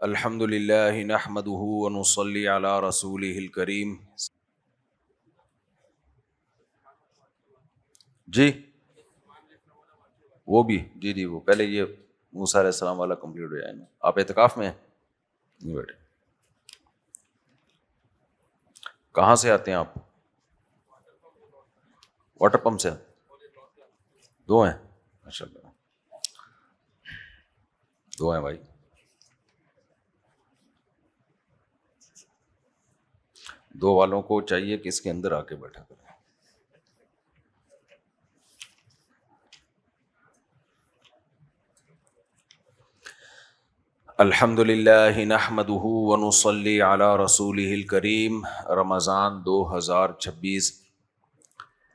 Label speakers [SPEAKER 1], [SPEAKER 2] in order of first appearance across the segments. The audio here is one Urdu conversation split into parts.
[SPEAKER 1] الحمد للہ نحمده ونصلی علی رسولہ الکریم. جی وہ بھی جی وہ پہلے یہ موسیٰ علیہ السلام والا کمپلیٹ ہو جائے نا. آپ اعتکاف میں ہیں؟ نہیں بیٹھے. کہاں سے آتے ہیں آپ؟ واٹر پمپ سے؟ دو ہیں ماشاء اللہ. دو ہیں بھائی. دو والوں کو چاہیے کہ اس کے اندر آ کے بیٹھا کریں. الحمد للہ نحمده ونصلی علی رسولہ الکریم. رمضان 2026.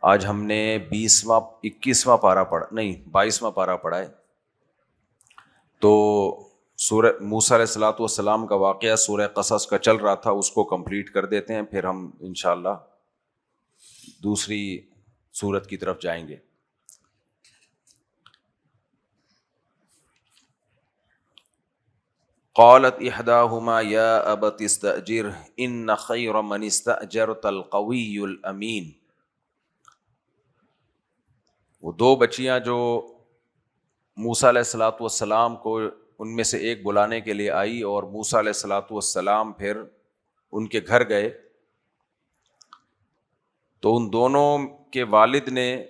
[SPEAKER 1] آج ہم نے 21واں پارہ پڑھا، نہیں 22واں پارہ پڑھا ہے. تو سورہ موسیٰ علیہ الصلوۃ والسلام کا واقعہ سورہ قصص کا چل رہا تھا، اس کو کمپلیٹ کر دیتے ہیں، پھر ہم انشاءاللہ دوسری سورت کی طرف جائیں گے. قالت احداہما یا ابت استاجر ان خیر من استاجرت القوی الامین. وہ دو بچیاں جو موسیٰ علیہ الصلوۃ والسلام کو ان میں سے ایک بلانے کے لیے آئی، اور موسیٰ علیہ الصلوۃ والسلام پھر ان کے گھر گئے، تو ان دونوں کے والد نے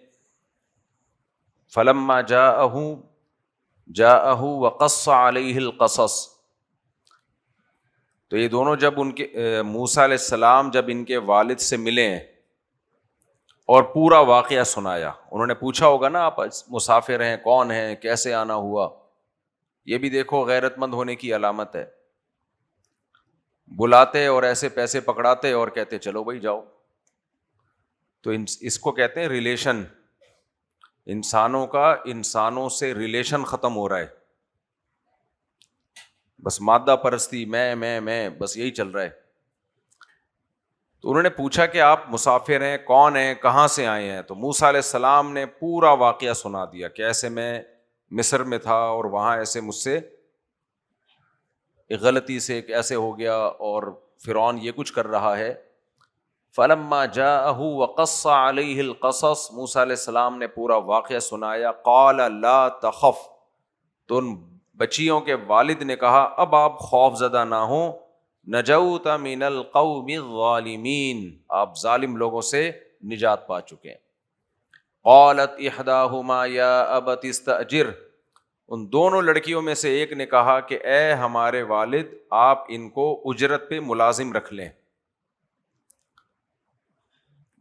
[SPEAKER 1] فلما جاءہ وقص علیہ القصص، تو یہ دونوں جب ان کے موسیٰ علیہ السلام جب ان کے والد سے ملے اور پورا واقعہ سنایا. انہوں نے پوچھا ہوگا نا آپ مسافر ہیں، کون ہیں، کیسے آنا ہوا. یہ بھی دیکھو غیرت مند ہونے کی علامت ہے. بلاتے اور ایسے پیسے پکڑاتے اور کہتے چلو بھائی جاؤ. تو اس کو کہتے ہیں ریلیشن. انسانوں کا انسانوں سے ریلیشن ختم ہو رہا ہے. بس مادہ پرستی، میں بس یہی چل رہا ہے. تو انہوں نے پوچھا کہ آپ مسافر ہیں، کون ہیں، کہاں سے آئے ہیں. تو موسیٰ علیہ السلام نے پورا واقعہ سنا دیا کہ ایسے میں مصر میں تھا اور وہاں ایسے مجھ سے ایک غلطی سے ایسے ہو گیا اور فرعون یہ کچھ کر رہا ہے. فلما جاءہ وقص علیہ القصص، موسیٰ علیہ السلام نے پورا واقعہ سنایا. قال لا تخف، تو ان بچیوں کے والد نے کہا اب آپ خوف زدہ نہ ہوں. نجوت من القوم الظالمین، آپ ظالم لوگوں سے نجات پا چکے ہیں. قالت احداہما یا ابت استاجر، ان دونوں لڑکیوں میں سے ایک نے کہا کہ اے ہمارے والد، آپ ان کو اجرت پہ ملازم رکھ لیں.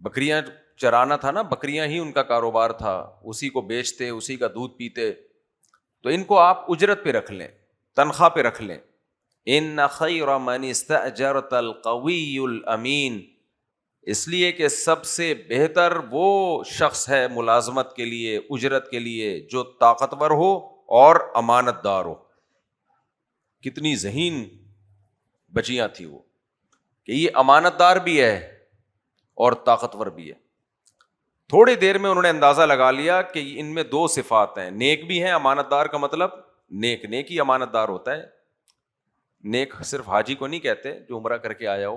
[SPEAKER 1] بکریاں چرانا تھا نا، بکریاں ہی ان کا کاروبار تھا، اسی کو بیچتے، اسی کا دودھ پیتے. تو ان کو آپ اجرت پہ رکھ لیں، تنخواہ پہ رکھ لیں. ان خیر من استاجرت القوی الامین، اس لیے کہ سب سے بہتر وہ شخص ہے ملازمت کے لیے، اجرت کے لیے، جو طاقتور ہو اور امانت دار ہو. کتنی ذہین بچیاں تھی وہ، کہ یہ امانت دار بھی ہے اور طاقتور بھی ہے. تھوڑی دیر میں انہوں نے اندازہ لگا لیا کہ ان میں دو صفات ہیں. نیک بھی ہیں، امانت دار کا مطلب نیک ہی امانت دار ہوتا ہے. نیک صرف حاجی کو نہیں کہتے جو عمرہ کر کے آیا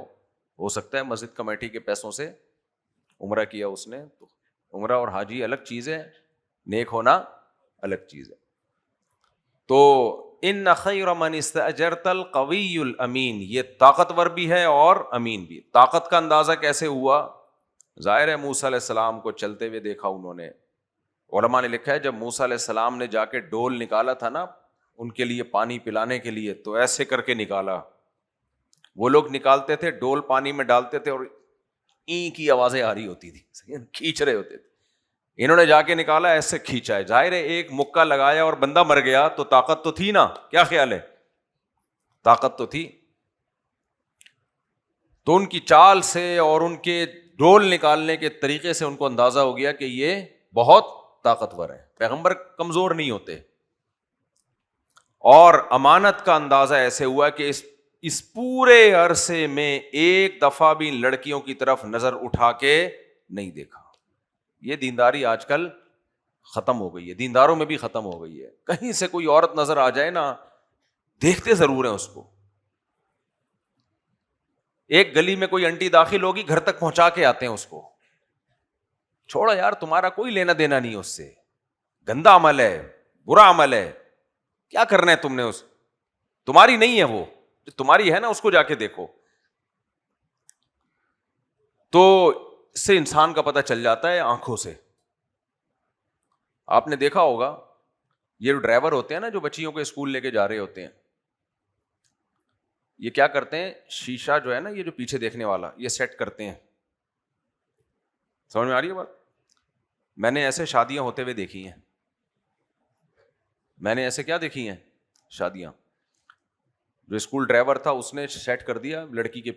[SPEAKER 1] ہو سکتا ہے مسجد کمیٹی کے پیسوں سے عمرہ کیا اس نے، تو عمرہ اور حاجی الگ چیز ہے، نیک ہونا الگ چیز ہے. تو ان خیر من استاجرت القوی الامین، یہ طاقتور بھی ہے اور امین بھی. طاقت کا اندازہ کیسے ہوا؟ ظاہر ہے موسیٰ علیہ السلام کو چلتے ہوئے دیکھا انہوں نے. علماء نے لکھا ہے جب موسیٰ علیہ السلام نے جا کے ڈول نکالا تھا نا ان کے لیے پانی پلانے کے لیے، تو ایسے کر کے نکالا. وہ لوگ نکالتے تھے، ڈول پانی میں ڈالتے تھے اور این کی آوازیں آ رہی ہوتی تھی، کھینچ رہے ہوتے تھے. انہوں نے جا کے نکالا، ایسے کھینچا ہے. ظاہر ہے ایک مکہ لگایا اور بندہ مر گیا تو طاقت تو تھی نا. کیا خیال ہے؟ طاقت تو تھی. تو ان کی چال سے اور ان کے ڈول نکالنے کے طریقے سے ان کو اندازہ ہو گیا کہ یہ بہت طاقتور ہے. پیغمبر کمزور نہیں ہوتے. اور امانت کا اندازہ ایسے ہوا کہ اس پورے عرصے میں ایک دفعہ بھی لڑکیوں کی طرف نظر اٹھا کے نہیں دیکھا. یہ دینداری آج کل ختم ہو گئی ہے، دینداروں میں بھی ختم ہو گئی ہے. کہیں سے کوئی عورت نظر آ جائے نا، دیکھتے ضرور ہیں اس کو، ایک گلی میں کوئی انٹی داخل ہوگی گھر تک پہنچا کے آتے ہیں اس کو. چھوڑو یار, تمہارا کوئی لینا دینا نہیں اس سے, گندا عمل ہے, برا عمل ہے, کیا کرنا ہے تم نے, اس تمہاری نہیں ہے, وہ جو تمہاری ہے نا اس کو جا کے دیکھو. تو اس سے انسان کا پتہ چل جاتا ہے آنکھوں سے. آپ نے دیکھا ہوگا یہ جو ڈرائیور ہوتے ہیں نا جو بچیوں کو اسکول لے کے جا رہے ہوتے ہیں, یہ کیا کرتے ہیں, شیشہ جو ہے نا یہ جو پیچھے دیکھنے والا یہ سیٹ کرتے ہیں. سمجھ میں آ رہی ہے بات؟ میں نے ایسے شادیاں ہوتے ہوئے دیکھی ہیں, میں نے ایسے کیا دیکھی ہیں شادیاں. جو اسکول ڈرائیور تھا اس نے سیٹ کر دیا, لڑکی کے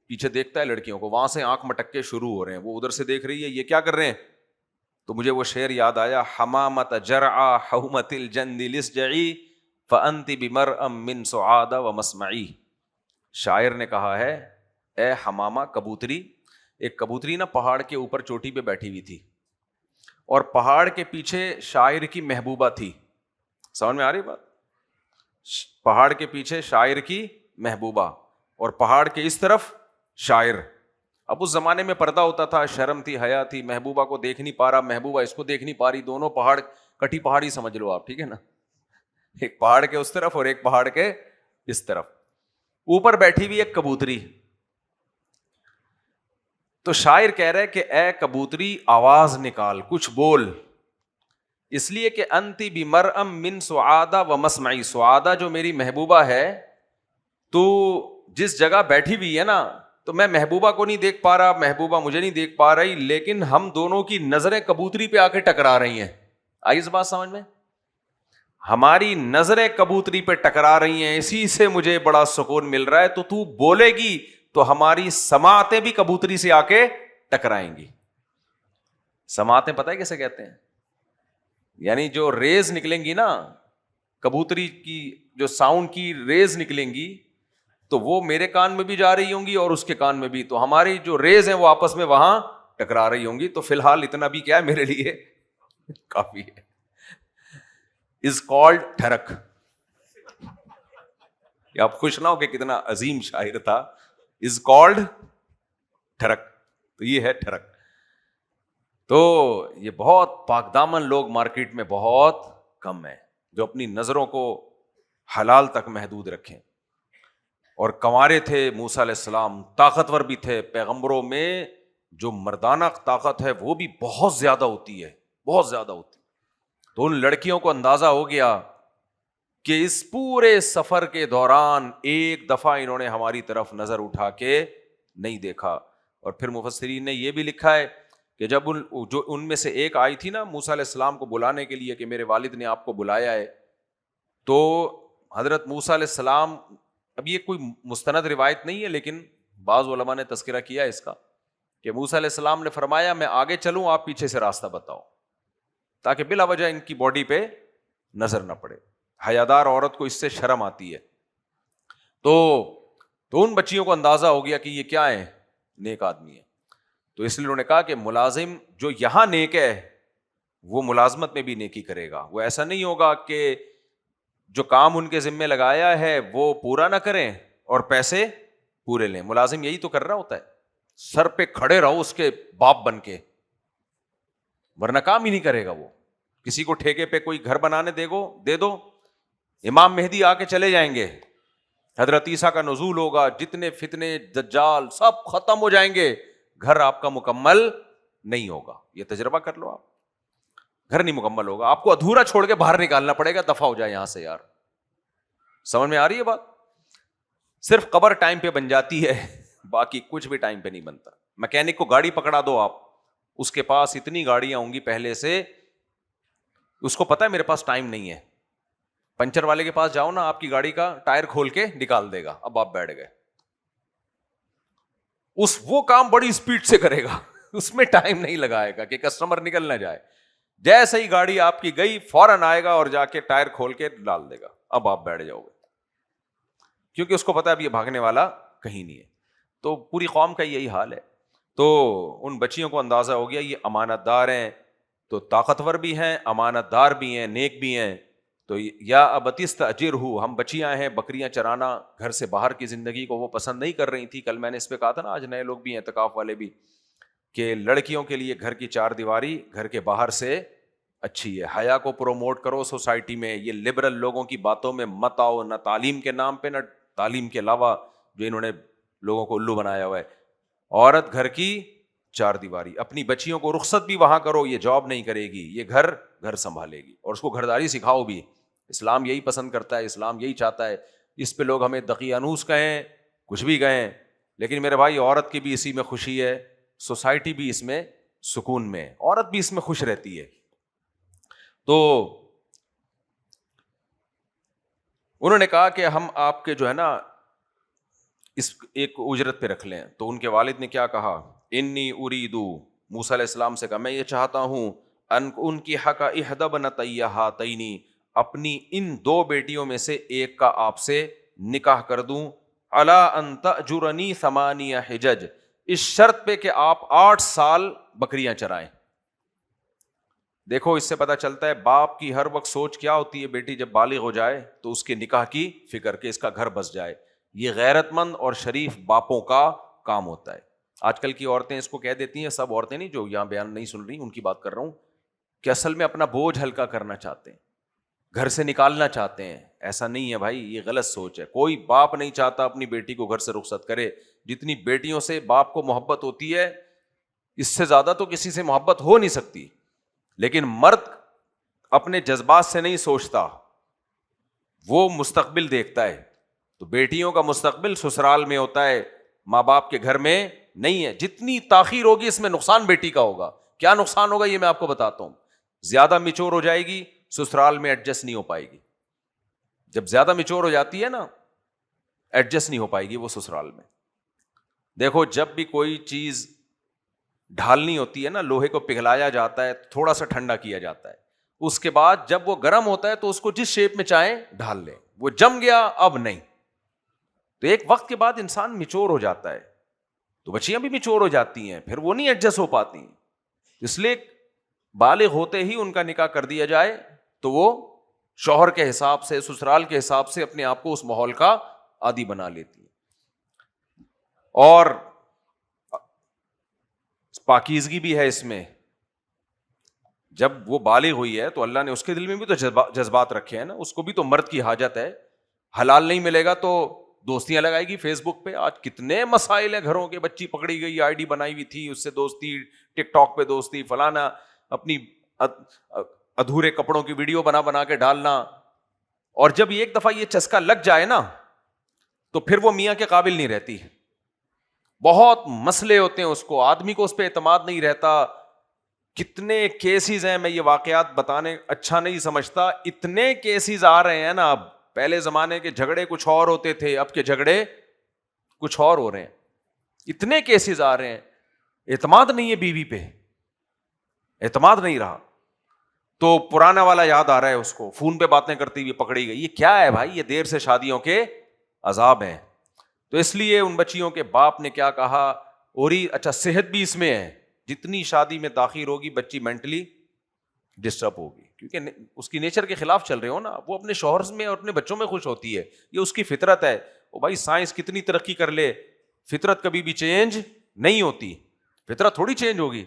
[SPEAKER 1] پیچھے دیکھتا ہے لڑکیوں کو, وہاں سے آنکھ مٹکے شروع ہو رہے ہیں, وہ ادھر سے دیکھ رہی ہے یہ کیا کر رہے ہیں. تو مجھے وہ شعر یاد آیا, حمامت جرعا حومت الجند لسجعی فانت بمرء من سعاد ومسمعی. شاعر نے کہا ہے اے حمامہ کبوتری, ایک کبوتری نا پہاڑ کے اوپر چوٹی پہ بیٹھی ہوئی تھی اور پہاڑ کے پیچھے شاعر کی محبوبہ تھی. سمجھ میں آ رہی بات؟ پہاڑ کے پیچھے شاعر کی محبوبہ اور پہاڑ کے اس طرف شاعر. اب اس زمانے میں پردہ ہوتا تھا, شرم تھی, حیا تھی, محبوبہ کو دیکھ نہیں پا رہا, محبوبہ اس کو دیکھ نہیں پا رہی, دونوں پہاڑ کٹی پہاڑی سمجھ لو آپ, ٹھیک ہے نا, ایک پہاڑ کے اس طرف اور ایک پہاڑ کے اس طرف, اوپر بیٹھی ہوئی ایک کبوتری. تو شاعر کہہ رہے کہ اے کبوتری آواز نکال, کچھ بول, اس لیے کہ انتی بمرء من سعادہ و مسمعی, سعادہ جو میری محبوبہ ہے, تو جس جگہ بیٹھی ہوئی ہے نا تو میں محبوبہ کو نہیں دیکھ پا رہا, محبوبہ مجھے نہیں دیکھ پا رہی, لیکن ہم دونوں کی نظریں کبوتری پہ آ کے ٹکرا رہی ہیں. آئی اس بات سمجھ میں؟ ہماری نظریں کبوتری پہ ٹکرا رہی ہیں, اسی سے مجھے بڑا سکون مل رہا ہے. تو بولے گی تو ہماری سماعتیں بھی کبوتری سے آ کے ٹکرائیں گی. سماعتیں پتہ ہے کیسے کہتے ہیں؟ یعنی جو ریز نکلیں گی نا کبوتری کی, جو ساؤنڈ کی ریز نکلیں گی تو وہ میرے کان میں بھی جا رہی ہوں گی اور اس کے کان میں بھی, تو ہماری جو ریز ہیں وہ آپس میں وہاں ٹکرا رہی ہوں گی. تو فی الحال اتنا بھی کیا ہے میرے لیے کافی ہے. از کالڈ ٹھرک. آپ خوش نہ ہو کہ کتنا عظیم شاعر تھا, از کالڈ ٹھرک, تو یہ ہے ٹھرک. تو یہ بہت پاک دامن لوگ مارکیٹ میں بہت کم ہیں جو اپنی نظروں کو حلال تک محدود رکھیں. اور کنوارے تھے موسیٰ علیہ السلام, طاقتور بھی تھے. پیغمبروں میں جو مردانہ طاقت ہے وہ بھی بہت زیادہ ہوتی ہے, بہت زیادہ ہوتی. تو ان لڑکیوں کو اندازہ ہو گیا کہ اس پورے سفر کے دوران ایک دفعہ انہوں نے ہماری طرف نظر اٹھا کے نہیں دیکھا. اور پھر مفسرین نے یہ بھی لکھا ہے کہ جب ان میں سے ایک آئی تھی نا موسیٰ علیہ السلام کو بلانے کے لیے کہ میرے والد نے آپ کو بلایا ہے, تو حضرت موسیٰ علیہ السلام, اب یہ کوئی مستند روایت نہیں ہے لیکن بعض علماء نے تذکرہ کیا اس کا کہ موسیٰ علیہ السلام نے فرمایا میں آگے چلوں, آپ پیچھے سے راستہ بتاؤ, تاکہ بلا وجہ ان کی باڈی پہ نظر نہ پڑے. حیادار عورت کو اس سے شرم آتی ہے. تو ان بچیوں کو اندازہ ہو گیا کہ یہ کیا ہے, نیک آدمی ہے. تو اس لیے انہوں نے کہا کہ ملازم جو یہاں نیک ہے وہ ملازمت میں بھی نیکی کرے گا. وہ ایسا نہیں ہوگا کہ جو کام ان کے ذمے لگایا ہے وہ پورا نہ کریں اور پیسے پورے لیں. ملازم یہی تو کر رہا ہوتا ہے, سر پہ کھڑے رہو اس کے باپ بن کے, ورنہ کام ہی نہیں کرے گا وہ. کسی کو ٹھیکے پہ کوئی گھر بنانے دے دو, امام مہدی آ کے چلے جائیں گے, حضرت عیسیٰ کا نزول ہوگا, جتنے فتنے دجال سب ختم ہو جائیں گے, گھر آپ کا مکمل نہیں ہوگا. یہ تجربہ کر لو آپ, گھر نہیں مکمل ہوگا, آپ کو ادھورا چھوڑ کے باہر نکالنا پڑے گا, دفع ہو جائے یہاں سے یار. سمجھ میں آ رہی ہے بات؟ صرف قبر ٹائم پہ بن جاتی ہے, باقی کچھ بھی ٹائم پہ نہیں بنتا. میکینک کو گاڑی پکڑا دو آپ, اس کے پاس اتنی گاڑیاں ہوں گی پہلے سے, اس کو پتا ہے میرے پاس ٹائم نہیں ہے. پنچر والے کے پاس جاؤ نا, آپ کی گاڑی کا ٹائر کھول کے نکال دے گا, اب آپ بیٹھ گئے. وہ کام بڑی اسپیڈ سے کرے گا, اس میں ٹائم نہیں لگائے گا کہ کسٹمر نکل نہ جائے. جیسے ہی گاڑی آپ کی گئی فوراً آئے گا اور جا کے ٹائر کھول کے ڈال دے گا, اب آپ بیٹھ جاؤ گے, کیونکہ اس کو پتا ہے اب یہ بھاگنے والا کہیں نہیں ہے. تو پوری قوم کا یہی حال ہے. تو ان بچیوں کو اندازہ ہو گیا یہ امانت دار ہیں, تو طاقتور بھی ہیں, امانت دار بھی ہیں, نیک بھی ہیں. تو یا ابتستاجرہ، ہم بچیاں ہیں، بکریاں چرانا گھر سے باہر کی زندگی کو وہ پسند نہیں کر رہی تھی. کل میں نے اس پہ کہا تھا نا، آج نئے لوگ بھی ہیں اعتکاف والے بھی، کہ لڑکیوں کے لیے گھر کی چار دیواری گھر کے باہر سے اچھی ہے. حیا کو پروموٹ کرو سوسائٹی میں، یہ لبرل لوگوں کی باتوں میں مت آؤ، نہ تعلیم کے نام پہ نہ تعلیم کے علاوہ جو انہوں نے لوگوں کو الو بنایا ہوا ہے. عورت گھر کی چار دیواری، اپنی بچیوں کو رخصت بھی وہاں کرو، یہ جاب نہیں کرے گی، یہ گھر سنبھالے گی، اور اس کو گھرداری سکھاؤ بھی. اسلام یہی پسند کرتا ہے، اسلام یہی چاہتا ہے. اس پہ لوگ ہمیں دقیانوس کہیں، کچھ بھی کہیں، لیکن میرے بھائی عورت کی بھی اسی میں خوشی ہے، سوسائٹی بھی اس میں سکون میں، عورت بھی اس میں خوش رہتی ہے. تو انہوں نے کہا کہ ہم آپ کے جو ہے نا اس ایک اجرت پہ رکھ لیں. تو ان کے والد نے کیا کہا؟ انی اریدو، موسیٰ علیہ السلام سے کہا میں یہ چاہتا ہوں ان کی حق احدی ابنتی ہاتین، اپنی ان دو بیٹیوں میں سے ایک کا آپ سے نکاح کر دوں. الا ان تأجرنی 8 حجج، اس شرط پہ کہ آپ 8 سال بکریاں چرائیں. دیکھو اس سے پتہ چلتا ہے باپ کی ہر وقت سوچ کیا ہوتی ہے، بیٹی جب بالغ ہو جائے تو اس کے نکاح کی فکر کہ اس کا گھر بس جائے. یہ غیرت مند اور شریف باپوں کا کام ہوتا ہے. آج کل کی عورتیں اس کو کہہ دیتی ہیں، سب عورتیں نہیں جو یہاں بیان نہیں سن رہی ان کی بات کر رہا ہوں، کہ اصل میں اپنا بوجھ ہلکا کرنا چاہتے ہیں، گھر سے نکالنا چاہتے ہیں. ایسا نہیں ہے بھائی، یہ غلط سوچ ہے. کوئی باپ نہیں چاہتا اپنی بیٹی کو گھر سے رخصت کرے. جتنی بیٹیوں سے باپ کو محبت ہوتی ہے اس سے زیادہ تو کسی سے محبت ہو نہیں سکتی. لیکن مرد اپنے جذبات سے نہیں سوچتا، وہ مستقبل دیکھتا ہے. تو بیٹیوں کا مستقبل سسرال میں ہوتا ہے، ماں باپ کے گھر میں نہیں ہے. جتنی تاخیر ہوگی اس میں نقصان بیٹی کا ہوگا. کیا نقصان ہوگا یہ میں آپ کو بتاتا ہوں. زیادہ میچور ہو جائے گی، سسرال میں ایڈجسٹ نہیں ہو پائے گی. جب زیادہ میچور ہو جاتی ہے نا، ایڈجسٹ نہیں ہو پائے گی وہ سسرال میں. دیکھو جب بھی کوئی چیز ڈھالنی ہوتی ہے نا، لوہے کو پگھلایا جاتا ہے، تھوڑا سا ٹھنڈا کیا جاتا ہے، اس کے بعد جب وہ گرم ہوتا ہے تو اس کو جس شیپ میں چاہیں ڈھال لیں. وہ جم گیا اب نہیں. تو ایک وقت کے بعد انسان میچور ہو جاتا ہے، تو بچیاں بھی میچور ہو جاتی ہیں، پھر وہ نہیں ایڈجسٹ ہو پاتی. اس لیے بالغ ہوتے ہی ان کا نکاح کر دیا جائے تو وہ شوہر کے حساب سے، سسرال کے حساب سے اپنے آپ کو اس ماحول کا عادی بنا لیتی ہے. اور پاکیزگی بھی ہے اس میں. جب وہ بالغ ہوئی ہے تو اللہ نے اس کے دل میں بھی تو جذبات رکھے ہیں نا، اس کو بھی تو مرد کی حاجت ہے. حلال نہیں ملے گا تو دوستیاں لگائے گی فیس بک پہ. آج کتنے مسائل ہیں گھروں کے، بچی پکڑی گئی، آئی ڈی بنائی ہوئی تھی، اس سے دوستی، ٹک ٹاک پہ دوستی، فلانا، اپنی ادھورے کپڑوں کی ویڈیو بنا کے ڈالنا. اور جب ایک دفعہ یہ چسکا لگ جائے نا تو پھر وہ میاں کے قابل نہیں رہتی. بہت مسئلے ہوتے ہیں اس کو، آدمی کو اس پہ اعتماد نہیں رہتا. کتنے کیسز ہیں، میں یہ واقعات بتانے اچھا نہیں سمجھتا، اتنے کیسز آ رہے ہیں نا اب. پہلے زمانے کے جھگڑے کچھ اور ہوتے تھے، اب کے جھگڑے کچھ اور ہو رہے ہیں. اتنے کیسز آ رہے ہیں، اعتماد نہیں ہے بیوی پہ، اعتماد نہیں رہا. تو پرانا والا یاد آ رہا ہے اس کو، فون پہ باتیں کرتی ہوئی پکڑی گئی. یہ کیا ہے بھائی؟ یہ دیر سے شادیوں کے عذاب ہیں. تو اس لیے ان بچیوں کے باپ نے کیا کہا، اچھا صحت بھی اس میں ہے. جتنی شادی میں تاخیر ہوگی بچی مینٹلی ڈسٹرب ہوگی، کیونکہ اس کی نیچر کے خلاف چل رہے ہو نا. وہ اپنے شوہر میں اور اپنے بچوں میں خوش ہوتی ہے، یہ اس کی فطرت ہے. وہ بھائی سائنس کتنی ترقی کر لے، فطرت کبھی بھی چینج نہیں ہوتی. فطرت تھوڑی چینج ہوگی.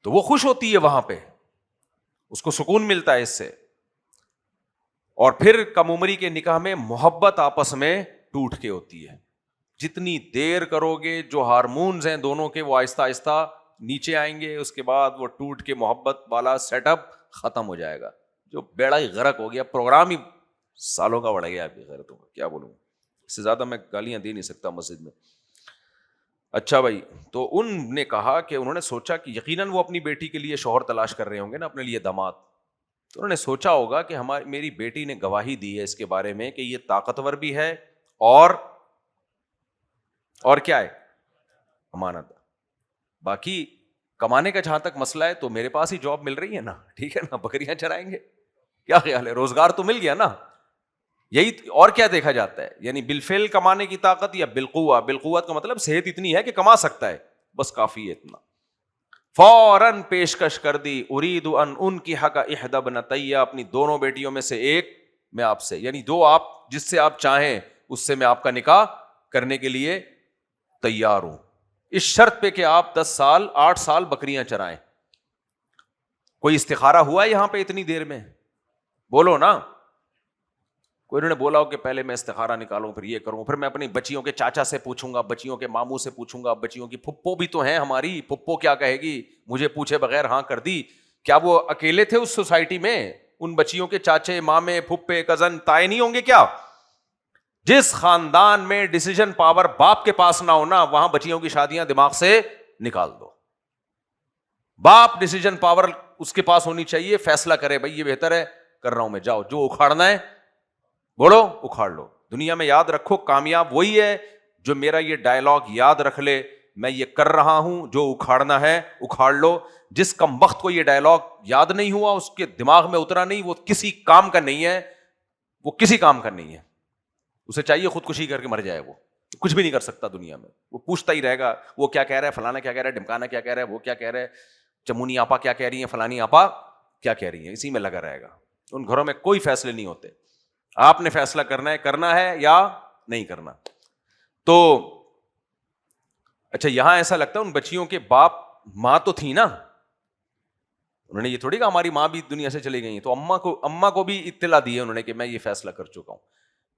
[SPEAKER 1] تو وہ خوش ہوتی ہے وہاں پہ، اس کو سکون ملتا ہے اس سے. اور پھر کم عمری کے نکاح میں محبت آپس میں ٹوٹ کے ہوتی ہے. جتنی دیر کرو گے جو ہارمونز ہیں دونوں کے وہ آہستہ آہستہ نیچے آئیں گے، اس کے بعد وہ ٹوٹ کے محبت والا سیٹ اپ ختم ہو جائے گا. جو بیڑا ہی غرق ہو گیا، پروگرام ہی سالوں کا بڑھ گیا ابھی غیرتوں کا. کیا بولوں، اس سے زیادہ میں گالیاں دے نہیں سکتا مسجد میں. اچھا بھائی، تو ان نے کہا کہ انہوں نے سوچا کہ یقیناً وہ اپنی بیٹی کے لیے شوہر تلاش کر رہے ہوں گے نا، اپنے لیے داماد. تو انہوں نے سوچا ہوگا کہ میری بیٹی نے گواہی دی ہے اس کے بارے میں کہ یہ طاقتور بھی ہے اور کیا ہے، امانت. باقی کمانے کا جہاں تک مسئلہ ہے تو میرے پاس ہی جاب مل رہی ہے نا، ٹھیک ہے نا، بکریاں چرائیں گے. کیا خیال ہے، روزگار تو مل گیا نا. یہی اور کیا دیکھا جاتا ہے، یعنی بالفعل کمانے کی طاقت یا بالقوہ. بالقوت کا مطلب صحت اتنی ہے کہ کما سکتا ہے، بس کافی ہے اتنا. فوراً پیشکش کر دی, ارید ان انکحک احدی ابنتی, اپنی دونوں بیٹیوں میں سے ایک میں آپ سے, یعنی دو آپ جس سے آپ چاہیں اس سے میں آپ کا نکاح کرنے کے لیے تیار ہوں, اس شرط پہ کہ آپ 10 سال 8 سال بکریاں چرائیں. کوئی استخارہ ہوا ہے یہاں پہ اتنی دیر میں؟ بولو نا. کوئی انہوں نے بولا ہو کہ پہلے میں استخارہ نکالوں, پھر یہ کروں, پھر میں اپنی بچیوں کے چاچا سے پوچھوں گا, بچیوں کے ماموں سے پوچھوں گا, بچیوں کی پھپھو بھی تو ہیں ہماری, پھپھو کیا کہے گی, مجھے پوچھے بغیر ہاں کر دی. کیا وہ اکیلے تھے اس سوسائٹی میں؟ ان بچیوں کے چاچے مامے پھپھے کزن تائے نہیں ہوں گے کیا؟ جس خاندان میں ڈیسیژن پاور باپ کے پاس نہ ہونا, وہاں بچیوں کی شادیاں دماغ سے نکال دو. باپ ڈیسیژن پاور اس کے پاس ہونی چاہیے, فیصلہ کرے بھائی یہ بہتر ہے, کر رہا ہوں میں, جاؤ جو اکھاڑنا ہے بولو اکھاڑ لو. دنیا میں یاد رکھو, کامیاب وہی ہے جو میرا یہ ڈائلاگ یاد رکھ لے, میں یہ کر رہا ہوں, جو اکھاڑنا ہے اکھاڑ لو. جس کم وقت کو یہ ڈائلاگ یاد نہیں ہوا, اس کے دماغ میں اترا نہیں, وہ کسی کام کا نہیں ہے, وہ کسی کام کا نہیں ہے. اسے چاہیے خودکشی کر کے مر جائے, وہ کچھ بھی نہیں کر سکتا دنیا میں. وہ پوچھتا ہی رہے گا وہ کیا کہہ رہا ہے, فلانا کیا کہہ رہا ہے, ڈمکانا کیا کہہ رہا ہے, وہ کیا کہہ رہا ہے, چمونی آپا کیا کہہ رہی ہیں, فلانی آپا کیا کہہ رہی ہیں, اسی میں لگا رہے گا. ان گھروں میں کوئی فیصلے نہیں ہوتے. آپ نے فیصلہ کرنا ہے یا نہیں کرنا. تو اچھا یہاں ایسا لگتا ہے ان بچیوں کے باپ ماں تو تھی نا, انہوں نے یہ تھوڑی کہ ہماری ماں بھی دنیا سے چلی گئی ہیں, تو اماں کو بھی اطلاع دی ہے انہوں نے کہ میں یہ فیصلہ کر چکا ہوں.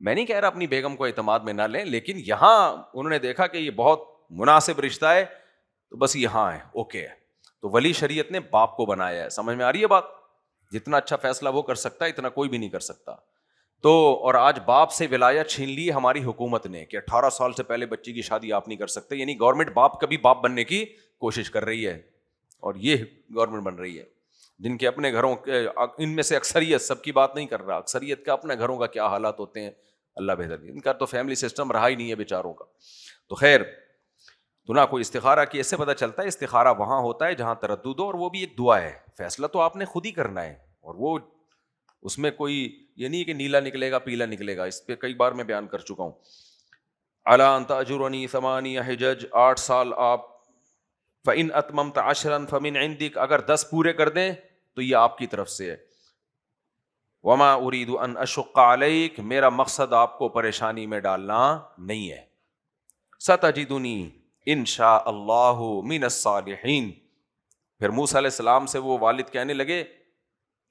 [SPEAKER 1] میں نہیں کہہ رہا اپنی بیگم کو اعتماد میں نہ لیں, لیکن یہاں انہوں نے دیکھا کہ یہ بہت مناسب رشتہ ہے, تو بس یہاں ہے, اوکے ہے. تو ولی شریعت نے باپ کو بنایا ہے. سمجھ میں آ رہی ہے بات؟ جتنا اچھا فیصلہ وہ کر سکتا ہے اتنا کوئی بھی نہیں کر سکتا. تو اور آج باپ سے ولایت چھین لی ہماری حکومت نے کہ 18 سال سے پہلے بچی کی شادی آپ نہیں کر سکتے. یعنی گورنمنٹ باپ کبھی باپ بننے کی کوشش کر رہی ہے, اور یہ گورنمنٹ بن رہی ہے جن کے اپنے گھروں کے, ان میں سے اکثریت, سب کی بات نہیں کر رہا, اکثریت کا اپنے گھروں کا کیا حالات ہوتے ہیں اللہ بہتر. ان کا تو فیملی سسٹم رہا ہی نہیں ہے بیچاروں کا. تو خیر, تو نہ کوئی استخارہ کی, اس سے پتہ چلتا ہے استخارہ وہاں ہوتا ہے جہاں تردد ہو, اور وہ بھی ایک دعا ہے. فیصلہ تو آپ نے خود ہی کرنا ہے, اور وہ اس میں کوئی یہ نہیں کہ نیلا نکلے گا پیلا نکلے گا. اس پہ کئی بار میں بیان کر چکا ہوں. الا ان تاجرنی 8 حجج, 8 سال آپ, فان اتممت 10 فمن عندک, اگر 10 پورے کر دیں تو یہ آپ کی طرف سے ہے. وما اريد ان اشق عليك, میرا مقصد آپ کو پریشانی میں ڈالنا نہیں ہے. ستجدنی ان شاء اللہ من الصالحین. پھر موسیٰ علیہ السلام سے وہ والد کہنے لگے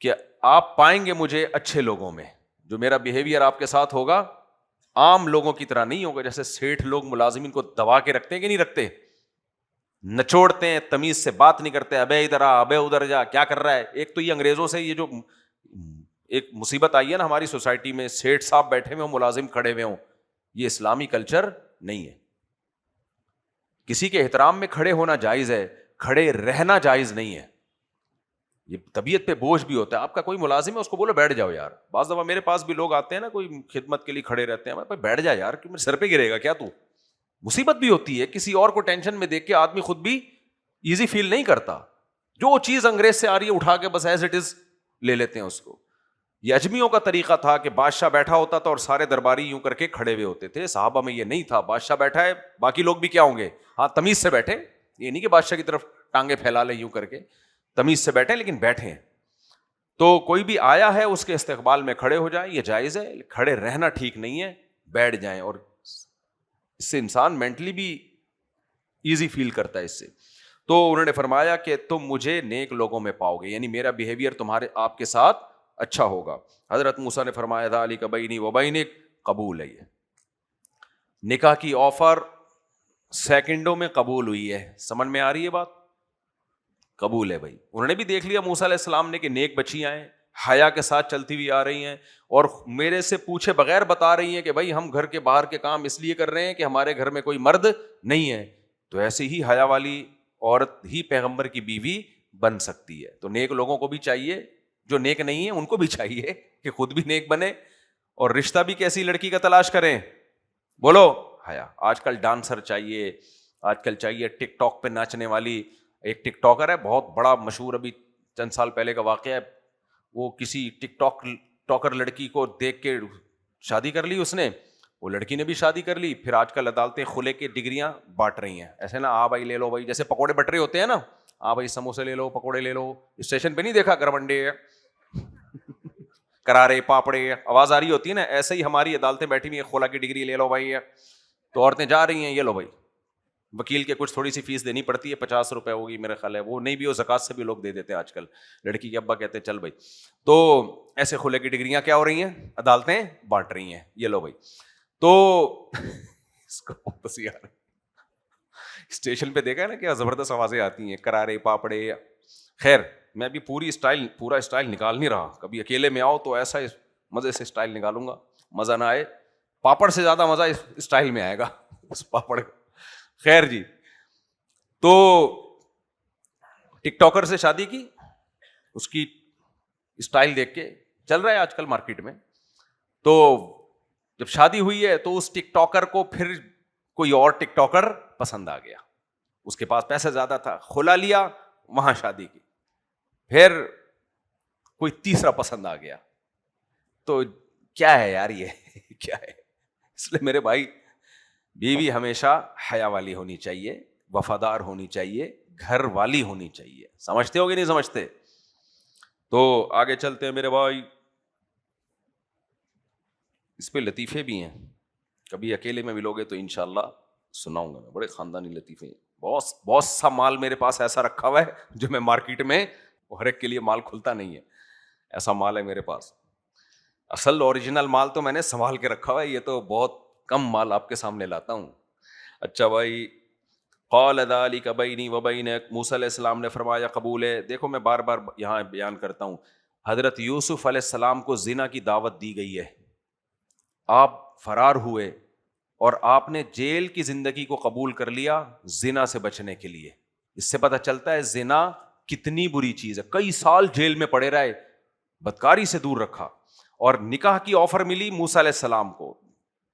[SPEAKER 1] کہ آپ پائیں گے مجھے اچھے لوگوں میں, جو میرا بیہیویئر آپ کے ساتھ ہوگا عام لوگوں کی طرح نہیں ہوگا. جیسے سیٹھ لوگ ملازمین کو دبا کے رکھتے ہیں کہ نہیں رکھتے, نچوڑتے ہیں, تمیز سے بات نہیں کرتے, ابے ادھر آ, ابے ادھر جا, کیا کر رہا ہے. ایک تو یہ انگریزوں سے یہ جو ایک مصیبت آئی ہے نا ہماری سوسائٹی میں, سیٹھ صاحب بیٹھے ہوئے ہوں, ملازم کھڑے ہوئے ہوں, یہ اسلامی کلچر نہیں ہے. کسی کے احترام میں کھڑے ہونا جائز ہے, کھڑے رہنا جائز نہیں ہے. یہ طبیعت پہ بوجھ بھی ہوتا ہے. آپ کا کوئی ملازم ہے اس کو بولو بیٹھ جاؤ یار. بعض دفعہ میرے پاس بھی لوگ آتے ہیں نا, کوئی خدمت کے لیے کھڑے رہتے ہیں, میں بیٹھ جا یار, کہ میرے سر پہ گرے گا کیا تو. مصیبت بھی ہوتی ہے, کسی اور کو ٹینشن میں دیکھ کے آدمی خود بھی ایزی فیل نہیں کرتا. جو چیز انگریز سے آ رہی ہے اٹھا کے بس ایز اٹ از لے لیتے ہیں اس کو. یہ اجمیوں کا طریقہ تھا کہ بادشاہ بیٹھا ہوتا تھا اور سارے درباری یوں کر کے کھڑے ہوئے ہوتے تھے. صحابہ میں یہ نہیں تھا, بادشاہ بیٹھا ہے باقی لوگ بھی کیا ہوں گے, ہاں تمیز سے بیٹھے, یہ نہیں کہ بادشاہ کی طرف ٹانگیں پھیلا لیں یوں کر کے, تمیز سے بیٹھے لیکن بیٹھے ہیں. تو کوئی بھی آیا ہے اس کے استقبال میں کھڑے ہو جائیں, یہ جائز ہے. کھڑے رہنا ٹھیک نہیں ہے, بیٹھ جائیں, اور اس سے انسان مینٹلی بھی ایزی فیل کرتا ہے اس سے. تو انہوں نے فرمایا کہ تم مجھے نیک لوگوں میں پاؤ گے, یعنی میرا بیہیویئر تمہارے آپ کے ساتھ اچھا ہوگا. حضرت موسیٰ نے فرمایا ذالک بینی و بینک, قبول ہے. یہ نکاح کی آفر سیکنڈوں میں قبول ہوئی ہے. سمجھ میں آ رہی ہے بات؟ قبول ہے بھائی. انہوں نے بھی دیکھ لیا موسیٰ علیہ السلام نے کہ نیک بچیاں ہیں, حیا کے ساتھ چلتی ہوئی آ رہی ہیں, اور میرے سے پوچھے بغیر بتا رہی ہیں کہ بھائی ہم گھر کے باہر کے کام اس لیے کر رہے ہیں کہ ہمارے گھر میں کوئی مرد نہیں ہے. تو ایسے ہی حیا والی عورت ہی پیغمبر کی بیوی بن سکتی ہے. تو نیک لوگوں کو بھی چاہیے, جو نیک نہیں ہیں ان کو بھی چاہیے کہ خود بھی نیک بنے, اور رشتہ بھی کیسی لڑکی کا تلاش کریں, بولو حیا. آج کل ڈانسر چاہیے, آج کل چاہیے ٹک ٹاک پہ ناچنے والی. ایک ٹک ٹاکر ہے بہت بڑا مشہور, ابھی چند سال پہلے کا واقعہ ہے, وہ کسی ٹک ٹاکر لڑکی کو دیکھ کے شادی کر لی اس نے, وہ لڑکی نے بھی شادی کر لی. پھر آج کل عدالتیں خلے کے ڈگریاں بانٹ رہی ہیں, ایسے نا, آ بھائی لے لو بھائی, جیسے پکوڑے بٹ رہے ہوتے ہیں نا, ہاں بھائی سموسے لے لو, پکوڑے لے لو. اسٹیشن پہ نہیں دیکھا گرمنڈے کرارے پاپڑے آواز آ رہی ہوتی ہے نا, ایسے ہی ہماری عدالتیں بیٹھی ہوئی ہیں, کھولا کی ڈگری لے لو بھائی, تو عورتیں جا رہی ہیں, یہ لو بھائی. وکیل کے کچھ تھوڑی سی فیس دینی پڑتی ہے, 50 روپے ہوگی میرے خیال ہے, وہ نہیں بھی ہو زکوٰۃ سے بھی لوگ دے دیتے ہیں آج کل. لڑکی کے ابا کہتے ہیں چل بھائی. تو ایسے کھلے کی ڈگریاں کیا ہو رہی ہیں, عدالتیں بانٹ رہی ہیں, یہ لو بھائی. تو اس کو اسٹیشن پہ دیکھا ہے نا کیا زبردست آوازیں آتی ہیں, کرارے پاپڑے. خیر میں بھی پورا اسٹائل نکال نہیں رہا, کبھی اکیلے میں آؤ تو ایسا مزے سے اسٹائل نکالوں گا, مزہ نہ آئے. پاپڑ سے زیادہ مزہ اس اسٹائل میں آئے گا, اس پاپڑ کا. خیر جی, تو ٹک ٹاکر سے شادی کی, اس کی اسٹائل دیکھ کے چل رہا ہے آج کل مارکیٹ میں. تو جب شادی ہوئی ہے تو اس ٹک ٹاکر کو پھر کوئی اور ٹک ٹاکر پسند آ گیا, اس کے پاس پیسہ زیادہ تھا, کھلا لیا, وہاں شادی کی. پھر کوئی تیسرا پسند آ گیا. تو کیا ہے یار یہ کیا ہے؟ اس لیے میرے بھائی بیوی ہمیشہ حیا والی ہونی چاہیے, وفادار ہونی چاہیے, گھر والی ہونی چاہیے. سمجھتے ہو کہ نہیں سمجھتے؟ تو آگے چلتے ہیں میرے بھائی. اس پہ لطیفے بھی ہیں, کبھی اکیلے میں ملو گے تو انشاءاللہ سناؤں گا میں. بڑے خاندانی لطیفے ہیں, بہت سا مال میرے پاس ایسا رکھا ہوا ہے جو میں مارکیٹ میں ہر ایک کے لیے مال کھلتا نہیں ہے, ایسا مال ہے میرے پاس. اصل اوریجنل مال تو میں نے سنبھال کے رکھا ہوا ہے, یہ تو بہت کم مال آپ کے سامنے لاتا ہوں. اچھا بھائی, قال ذلک بینی و بینک, موسیٰ علیہ السلام نے فرمایا قبول ہے. دیکھو میں بار بار یہاں بیان کرتا ہوں, حضرت یوسف علیہ السلام کو زنا کی دعوت دی گئی ہے, آپ فرار ہوئے اور آپ نے جیل کی زندگی کو قبول کر لیا زنا سے بچنے کے لیے. اس سے پتہ چلتا ہے زنا کتنی بری چیز ہے. کئی سال جیل میں پڑے رہے, بدکاری سے دور رکھا, اور نکاح کی آفر ملی موسیٰ علیہ السلام کو.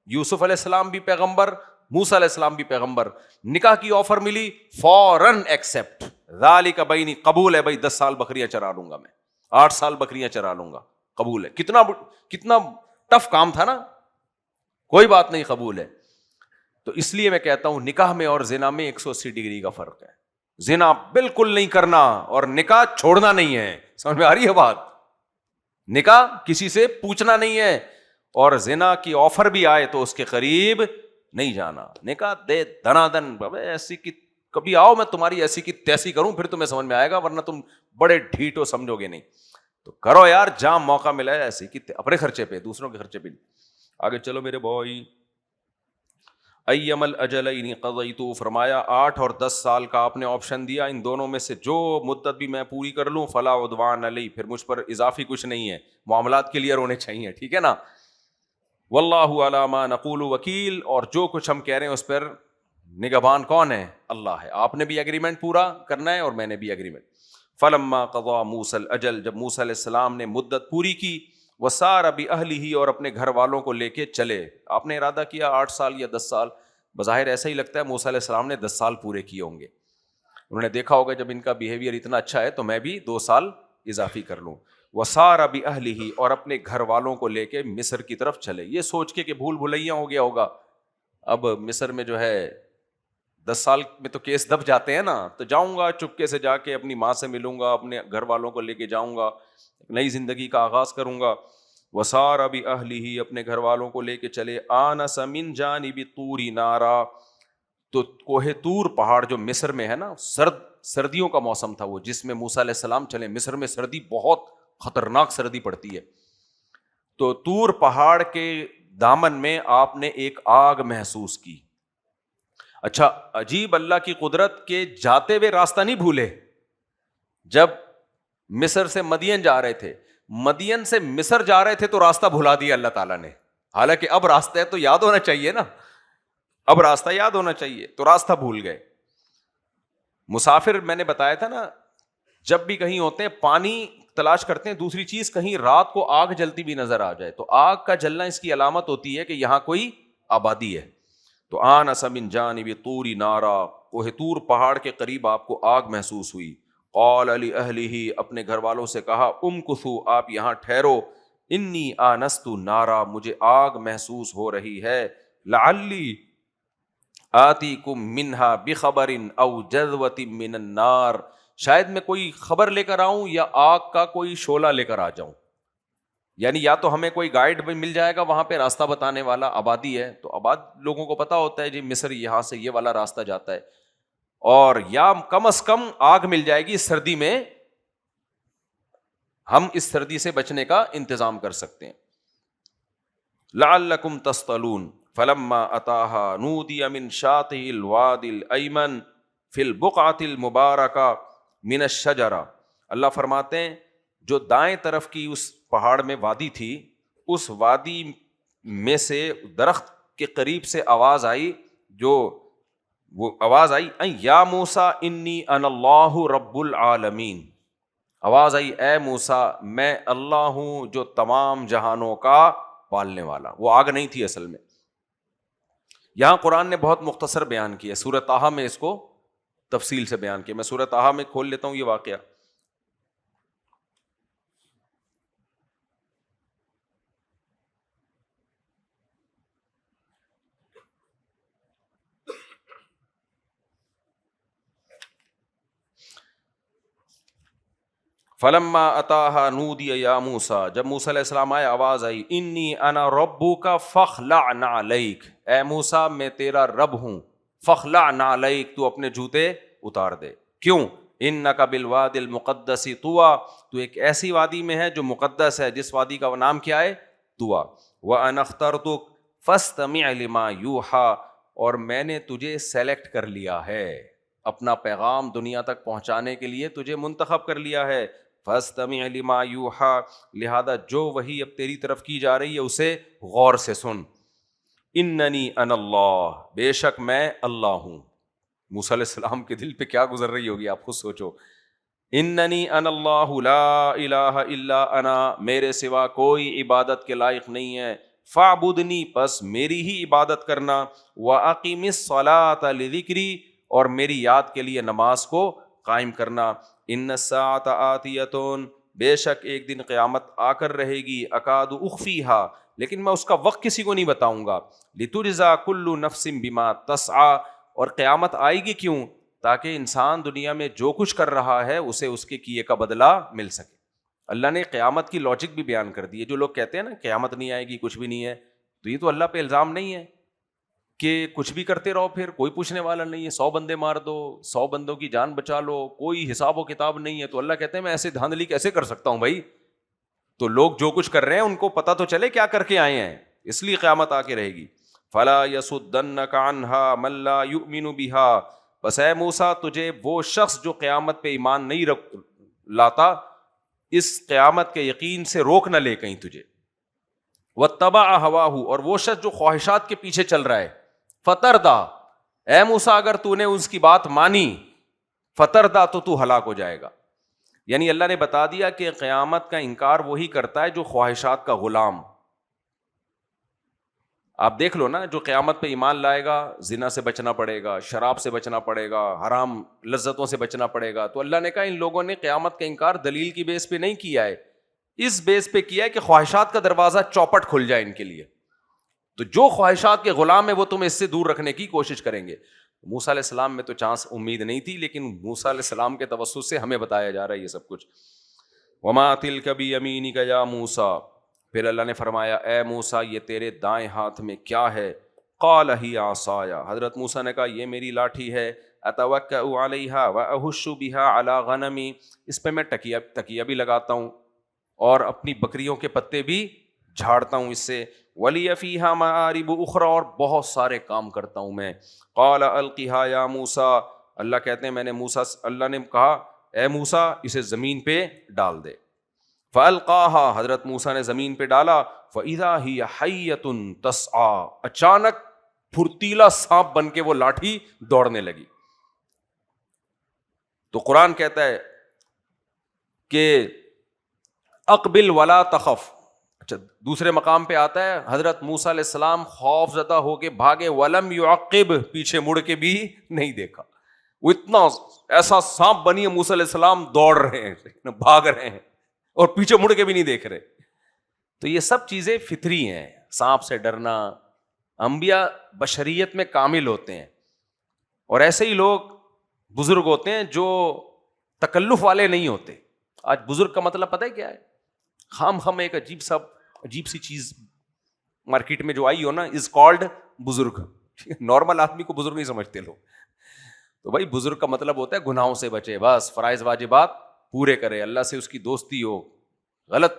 [SPEAKER 1] یوسف علیہ السلام بھی پیغمبر, موسیٰ علیہ السلام بھی پیغمبر. نکاح کی آفر ملی, فوراً ایکسپٹ. ذالک بینی, قبول ہے بھائی, 10 سال بکریاں چرا لوں گا میں, 8 سال بکریاں چرا لوں گا, قبول ہے. کتنا ٹف کام تھا نا, کوئی بات نہیں, قبول ہے. تو اس لیے میں کہتا ہوں نکاح میں اور زنا میں 180 ڈگری کا فرق ہے. زنا بالکل نہیں کرنا اور نکاح چھوڑنا نہیں ہے. سمجھ میں آ رہی ہے بات؟ نکاح کسی سے پوچھنا نہیں ہے, اور زنا کی آفر بھی آئے تو اس کے قریب نہیں جانا. نکاح دے دنا دن, ایسی کی کبھی آؤ میں تمہاری ایسی کی تیسی کروں پھر تمہیں سمجھ میں آئے گا, ورنہ تم بڑے ڈھیٹو سمجھو گے نہیں. تو کرو یار, جہاں موقع ملا ہے ایسی کی, اپنے خرچے پہ, دوسروں کے خرچے پہ. آگے چلو میرے بھائی. ایم الاجلین قضیت, فرمایا 8 اور 10 سال کا آپ نے آپشن دیا, ان دونوں میں سے جو مدت بھی میں پوری کر لوں فلا عدوان علی, پھر مجھ پر اضافی کچھ نہیں ہے, معاملات کلیئر ہونے چاہیے, ٹھیک ہے نا. واللہ علی ما نقول وکیل, اور جو کچھ ہم کہہ رہے ہیں اس پر نگہبان کون ہے؟ اللہ ہے. آپ نے بھی ایگریمنٹ پورا کرنا ہے اور میں نے بھی ایگریمنٹ. فلما قضا موسیٰ الاجل, جب موسیٰ علیہ السلام نے مدت پوری کی, وسار بأہلہ, اور اپنے گھر والوں کو لے کے چلے. آپ نے ارادہ کیا 8 سال یا 10 سال, بظاہر ایسا ہی لگتا ہے موسیٰ علیہ السلام نے 10 سال پورے کیے ہوں گے. انہوں نے دیکھا ہوگا جب ان کا بیہیویئر اتنا اچھا ہے تو میں بھی 2 سال اضافی کر لوں. وسار بأہلہ, اور اپنے گھر والوں کو لے کے مصر کی طرف چلے, یہ سوچ کے کہ بھول بھلیاں ہو گیا ہوگا. اب مصر میں جو ہے 10 سال میں تو کیس دب جاتے ہیں نا, تو جاؤں گا چپکے سے, جا کے اپنی ماں سے ملوں گا, اپنے گھر والوں کو لے کے جاؤں گا, نئی زندگی کا آغاز کروں گا. وسار بأہلہ, اپنے گھر والوں کو لے کے چلے. آنس من جانب طور نارا, تو کوہ طور پہاڑ جو مصر میں ہے نا, سردیوں کا موسم تھا وہ, جس میں موسیٰ علیہ السلام چلے. مصر میں سردی بہت خطرناک سردی پڑتی ہے. تو طور پہاڑ کے دامن میں آپ نے ایک آگ محسوس کی. اچھا عجیب اللہ کی قدرت کے جاتے ہوئے راستہ نہیں بھولے. جب مصر سے مدین جا رہے تھے, مدین سے مصر جا رہے تھے تو راستہ بھلا دیا اللہ تعالیٰ نے. حالانکہ اب راستہ ہے تو یاد ہونا چاہیے نا, اب راستہ یاد ہونا چاہیے, تو راستہ بھول گئے. مسافر میں نے بتایا تھا نا, جب بھی کہیں ہوتے ہیں پانی تلاش کرتے ہیں, دوسری چیز کہیں رات کو آگ جلتی بھی نظر آ جائے, تو آگ کا جلنا اس کی علامت ہوتی ہے کہ یہاں کوئی آبادی ہے. تو آنس من جانب طور نارا, کوہ طور پہاڑ کے قریب آپ کو آگ محسوس ہوئی. قال لأہلہ, اپنے گھر والوں سے کہا, امکثوا, آپ یہاں ٹھہرو. انی آنست نارا, مجھے آگ محسوس ہو رہی ہے. لعلی آتیکم منہا بخبر او جذوۃ من النار, شاید میں کوئی خبر لے کر آؤں یا آگ کا کوئی شعلہ لے کر آ جاؤں. یعنی یا تو ہمیں کوئی گائیڈ بھی مل جائے گا وہاں پہ راستہ بتانے والا, آبادی ہے تو آباد لوگوں کو پتا ہوتا ہے جی مصر یہاں سے یہ والا راستہ جاتا ہے, اور یا کم از کم آگ مل جائے گی اس سردی میں, ہم اس سردی سے بچنے کا انتظام کر سکتے ہیں. لعلکم تصطلون فلما اتاها نودی من شاطئ الوادی الایمن فی البقعۃ المبارکہ من الشجرہ. اللہ فرماتے ہیں جو دائیں طرف کی اس پہاڑ میں وادی تھی, اس وادی میں سے درخت کے قریب سے آواز آئی, جو وہ آواز آئی یا موسیٰ انی انا اللہ رب العالمین. آواز آئی اے موسیٰ میں اللہ ہوں جو تمام جہانوں کا پالنے والا. وہ آگ نہیں تھی اصل میں. یہاں قرآن نے بہت مختصر بیان کیا, سورہ طٰہٰ میں اس کو تفصیل سے بیان کیا. میں سورہ طٰہٰ میں کھول لیتا ہوں یہ واقعہ. فلما اتاها نودی یا موسیٰ, جب موسیٰ علیہ السلام آئے آواز آئی انی انا ربک فاخلع نعلیک, اے موسیٰ میں تیرا رب ہوں, فاخلع نعلیک تو اپنے جوتے اتار دے. کیوں؟ انک بالوادی المقدس طویٰ, تو ایک ایسی وادی میں ہے جو مقدس ہے, جس وادی کا نام کیا ہے؟ طویٰ. وانا اخترتک فاستمع لما یوحیٰ, اور میں نے تجھے سلیکٹ کر لیا ہے, اپنا پیغام دنیا تک پہنچانے کے لیے تجھے منتخب کر لیا ہے. فاستمع لما یوحیٰ, لہذا جو وحی اب تیری طرف کی جا رہی ہے اسے غور سے سن. اننی انا اللہ, بے شک میں اللہ ہوں. موسیٰ علیہ السلام کے دل پہ کیا گزر رہی ہوگی آپ خود سوچو. اننی انا اللہ لا الہ الا انا, میرے سوا کوئی عبادت کے لائق نہیں ہے. فاعبدنی, پس میری ہی عبادت کرنا. واقم الصلاۃ لذکری, اور میری یاد کے لیے نماز کو قائم کرنا. ان الساعۃ آتیۃ, بے شک ایک دن قیامت آ کر رہے گی. اکاد اخفیہا, لیکن میں اس کا وقت کسی کو نہیں بتاؤں گا. لتجزا کل نفس بما تسعی, اور قیامت آئے گی کیوں؟ تاکہ انسان دنیا میں جو کچھ کر رہا ہے اسے اس کے کیے کا بدلہ مل سکے. اللہ نے قیامت کی لاجک بھی بیان کر دی ہے. جو لوگ کہتے ہیں نا قیامت نہیں آئے گی, کچھ بھی نہیں ہے, تو یہ تو اللہ پہ الزام نہیں ہے کہ کچھ بھی کرتے رہو پھر کوئی پوچھنے والا نہیں ہے, 100 بندے مار دو, 100 بندوں کی جان بچا لو, کوئی حساب و کتاب نہیں ہے. تو اللہ کہتے ہیں میں ایسے دھاندلی کیسے کر سکتا ہوں بھائی؟ تو لوگ جو کچھ کر رہے ہیں ان کو پتہ تو چلے کیا کر کے آئے ہیں, اس لیے قیامت آ کے رہے گی. فلا یصدنک عنہا من لا یؤمن بہا, بس اے موسیٰ تجھے وہ شخص جو قیامت پہ ایمان نہیں لاتا, اس قیامت کے یقین سے روک نہ لے کہیں تجھے. واتبع ہواہ, اور وہ شخص جو خواہشات کے پیچھے چل رہا ہے. فتردہ, اے موسیٰ اگر تو نے اس کی بات مانی, فتردہ تو تو ہلاک ہو جائے گا. یعنی اللہ نے بتا دیا کہ قیامت کا انکار وہی کرتا ہے جو خواہشات کا غلام. آپ دیکھ لو نا, جو قیامت پہ ایمان لائے گا زنا سے بچنا پڑے گا, شراب سے بچنا پڑے گا, حرام لذتوں سے بچنا پڑے گا. تو اللہ نے کہا ان لوگوں نے قیامت کا انکار دلیل کی بیس پہ نہیں کیا ہے, اس بیس پہ کیا ہے کہ خواہشات کا دروازہ چوپٹ کھل جائے ان کے لیے. تو جو خواہشات کے غلام ہیں وہ تمہیں اس سے دور رکھنے کی کوشش کریں گے. موسیٰ علیہ السلام میں تو چانس امید نہیں تھی, لیکن موسیٰ علیہ السلام کے توسط سے ہمیں بتایا جا رہا ہے یہ سب کچھ. وما تلک بیمینک یا موسیٰ, پھر اللہ نے فرمایا اے موسیٰ یہ تیرے دائیں ہاتھ میں کیا ہے؟ قال ہی عصای, حضرت موسیٰ نے کہا یہ میری لاٹھی ہے. اتوکأ علیہا واہش بہا علی غنمی, اس پہ میں تکیہ بھی لگاتا ہوں اور اپنی بکریوں کے پتے بھی جھاڑتا ہوں اس سے. ولی فیہا مآرب اخری, اور بہت سارے کام کرتا ہوں میں. قال القیہا یا موسیٰ, اللہ کہتے ہیں میں نے اللہ نے کہا اے موسیٰ اسے زمین پہ ڈال دے. فالقاها, حضرت موسیٰ نے زمین پہ ڈالا. فاذا ہی حیۃ تسعی, اچانک پھرتیلا سانپ بن کے وہ لاٹھی دوڑنے لگی. تو قرآن کہتا ہے کہ اقبل ولا تخف. اچھا دوسرے مقام پہ آتا ہے حضرت موسیٰ علیہ السلام خوف زدہ ہو کے بھاگے, ولم یعقب, پیچھے مڑ کے بھی نہیں دیکھا. وہ اتنا ایسا سانپ بنی ہے, موسیٰ علیہ السلام دوڑ رہے ہیں, بھاگ رہے ہیں اور پیچھے مڑ کے بھی نہیں دیکھ رہے. تو یہ سب چیزیں فطری ہیں, سانپ سے ڈرنا. انبیاء بشریت میں کامل ہوتے ہیں, اور ایسے ہی لوگ بزرگ ہوتے ہیں جو تکلف والے نہیں ہوتے. آج بزرگ کا مطلب پتہ ہے کیا ہے؟ ہم ایک عجیب سی چیز مارکیٹ میں جو آئی ہو نا از کالڈ بزرگ. نارمل آدمی کو بزرگ نہیں سمجھتے لوگ. تو بھائی بزرگ کا مطلب ہوتا ہے گناہوں سے بچے, بس فرائض واجبات پورے کرے, اللہ سے اس کی دوستی ہو, غلط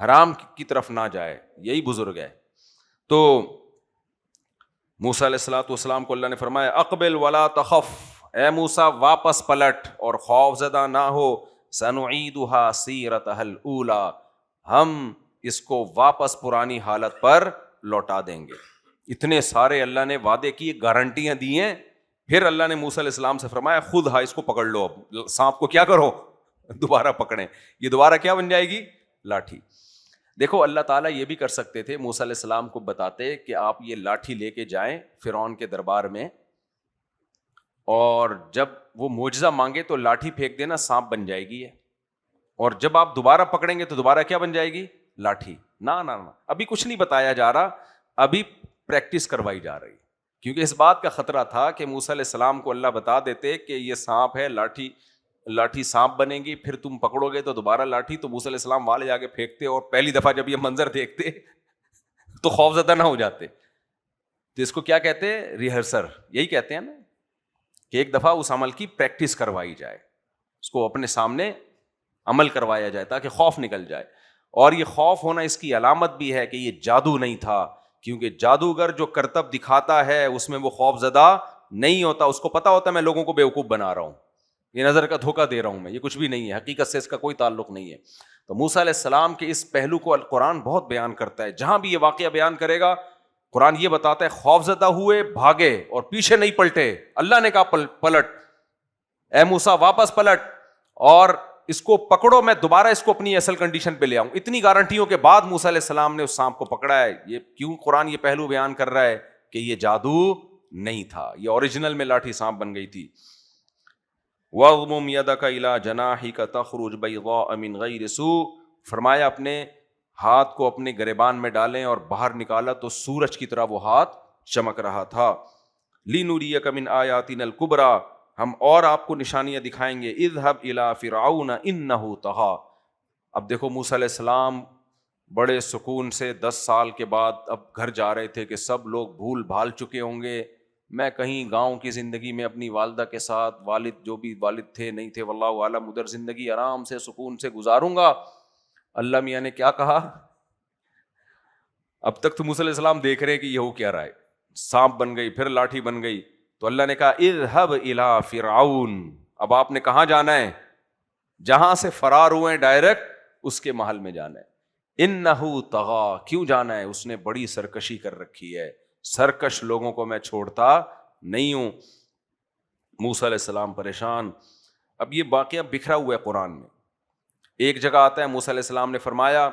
[SPEAKER 1] حرام کی طرف نہ جائے, یہی بزرگ ہے. تو موسیٰ علیہ الصلوۃ والسلام کو اللہ نے فرمایا اقبل ولا تخف, اے موسیٰ واپس پلٹ اور خوف زدہ نہ ہو, سنعیدها سیرتها الاولی, ہم اس کو واپس پرانی حالت پر لوٹا دیں گے. اتنے سارے اللہ نے وعدے کی, گارنٹیاں دی ہیں. پھر اللہ نے موسیٰ علیہ السلام سے فرمایا خود اس کو پکڑ لو, اب سانپ کو کیا کرو, دوبارہ پکڑیں. یہ دوبارہ کیا بن جائے گی؟ لاٹھی. دیکھو اللہ تعالیٰ یہ بھی کر سکتے تھے, موسیٰ علیہ السلام کو بتاتے کہ آپ یہ لاٹھی لے کے جائیں فرعون کے دربار میں, اور جب وہ معجزہ مانگے تو لاٹھی پھینک دینا, سانپ بن جائے گی, اور جب آپ دوبارہ پکڑیں گے تو دوبارہ کیا بن جائے گی؟ لاٹھی. نہ ابھی کچھ نہیں بتایا جا رہا, ابھی پریکٹس کروائی جا رہی, کیونکہ اس بات کا خطرہ تھا کہ موسیٰ علیہ السلام کو اللہ بتا دیتے کہ یہ سانپ ہے, لاٹھی سانپ بنے گی, پھر تم پکڑو گے تو دوبارہ لاٹھی, تو موسیٰ علیہ السلام والے جا کے پھینکتے, اور پہلی دفعہ جب یہ منظر دیکھتے تو خوف زدہ نہ ہو جاتے. تو اس کو کیا کہتے ہیں؟ ریہرسر. یہی کہتے ہیں نا کہ ایک دفعہ اس عمل کی پریکٹس کروائی جائے, اس کو اپنے سامنے عمل کروایا جائے تاکہ خوف نکل جائے. اور یہ خوف ہونا اس کی علامت بھی ہے کہ یہ جادو نہیں تھا, کیونکہ جادوگر جو کرتب دکھاتا ہے اس میں وہ خوف زدہ نہیں ہوتا, اس کو پتا ہوتا ہے میں لوگوں کو بیوقوف بنا رہا ہوں, یہ نظر کا دھوکہ دے رہا ہوں میں, یہ کچھ بھی نہیں ہے, حقیقت سے اس کا کوئی تعلق نہیں ہے. تو موسیٰ علیہ السلام کے اس پہلو کو القرآن بہت بیان کرتا ہے. جہاں بھی یہ واقعہ بیان کرے گا قرآن یہ بتاتا ہے خوف زدہ ہوئے, بھاگے اور پیچھے نہیں پلٹے. اللہ نے کہا پلٹ, اے موسیٰ واپس پلٹ اور اس کو پکڑو, میں دوبارہ اس کو اپنی اصل کنڈیشن پہ لے آؤں. اتنی گارنٹیوں کے بعد موسیٰ علیہ السلام نے اس سانپ کو پکڑا ہے. یہ کیوں قرآن یہ پہلو بیان کر رہا ہے کہ یہ جادو نہیں تھا, یہ اوریجنل میں لاٹھی سانپ بن گئی تھی. وَاضْمُمْ يَدَكَ إِلَىٰ جَنَاحِكَ تَخْرُجْ بَيْضَاءَ مِنْ غَيْرِ سُوءٍ, فرمایا اپنے ہاتھ کو اپنے گریبان میں ڈالیں اور باہر نکالا تو سورج کی طرح وہ ہاتھ چمک رہا تھا. لِنُرِيَكَ مِنْ آيَاتِنَا الْكُبْرَىٰ, ہم اور آپ کو نشانیاں دکھائیں گے. اذهب الى فرعون انه طغى. اب دیکھو موسیٰ علیہ السلام بڑے سکون سے 10 سال کے بعد اب گھر جا رہے تھے کہ سب لوگ بھول بھال چکے ہوں گے, میں کہیں گاؤں کی زندگی میں اپنی والدہ کے ساتھ, والد جو بھی والد تھے نہیں تھے واللہ عالم, ادھر زندگی آرام سے سکون سے گزاروں گا. اللہ میاں نے کیا کہا, اب تک تو موسیٰ علیہ السلام دیکھ رہے ہیں کہ یہ ہو کیا رہا ہے, سانپ بن گئی, پھر لاٹھی بن گئی. تو اللہ نے کہا اذهب الى فرعون, اب آپ نے کہاں جانا ہے؟ جہاں سے فرار ہوئے ڈائریکٹ اس کے محل میں جانا ہے. انه طغى, کیوں جانا ہے؟ اس نے بڑی سرکشی کر رکھی ہے, سرکش لوگوں کو میں چھوڑتا نہیں ہوں. موسیٰ علیہ السلام پریشان. اب یہ واقعہ بکھرا ہوا ہے قرآن میں. ایک جگہ آتا ہے موسیٰ علیہ السلام نے فرمایا,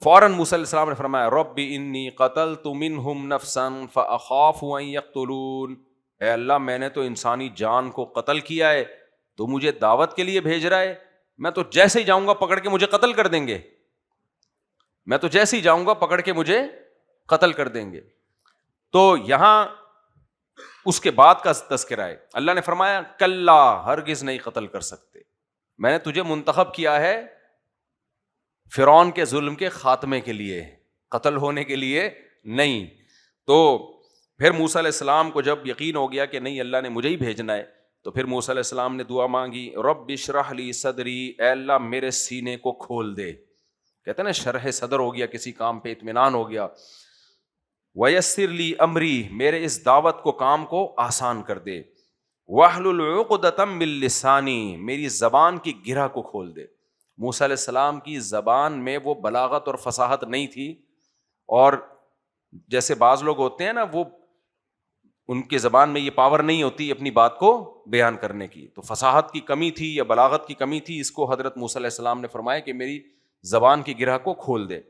[SPEAKER 1] فوراً موسیٰ علیہ السلام نے فرمایا رب انی قتلت منہم نفسا فاخاف ان یقتلون, اے اللہ میں نے تو انسانی جان کو قتل کیا ہے, تو مجھے دعوت کے لیے بھیج رہا ہے, میں تو جیسے ہی جاؤں گا پکڑ کے مجھے قتل کر دیں گے, میں تو جیسے ہی جاؤں گا پکڑ کے مجھے قتل کر دیں گے. تو یہاں اس کے بعد کا تذکرہ ہے. اللہ نے فرمایا کلا, ہرگز نہیں قتل کر سکتے, میں نے تجھے منتخب کیا ہے فرعون کے ظلم کے خاتمے کے لیے, قتل ہونے کے لیے نہیں. تو پھر موسیٰ علیہ السلام کو جب یقین ہو گیا کہ نہیں اللہ نے مجھے ہی بھیجنا ہے, تو پھر موسیٰ علیہ السلام نے دعا مانگی رب اشرح لی صدری, اے اللہ میرے سینے کو کھول دے. کہتے ہیں نا شرح صدر ہو گیا, کسی کام پہ اطمینان ہو گیا. ویسر لی امری, میرے اس دعوت کو کام کو آسان کر دے. واحلل عقدۃ من لسانی, میری زبان کی گرہ کو کھول دے. موسیٰ علیہ السلام کی زبان میں وہ بلاغت اور فصاحت نہیں تھی, اور جیسے بعض لوگ ہوتے ہیں نا وہ ان کے زبان میں یہ پاور نہیں ہوتی اپنی بات کو بیان کرنے کی, تو فصاحت کی کمی تھی یا بلاغت کی کمی تھی. اس کو حضرت موسیٰ علیہ السلام نے فرمایا کہ میری زبان کی گرہ کو کھول دے,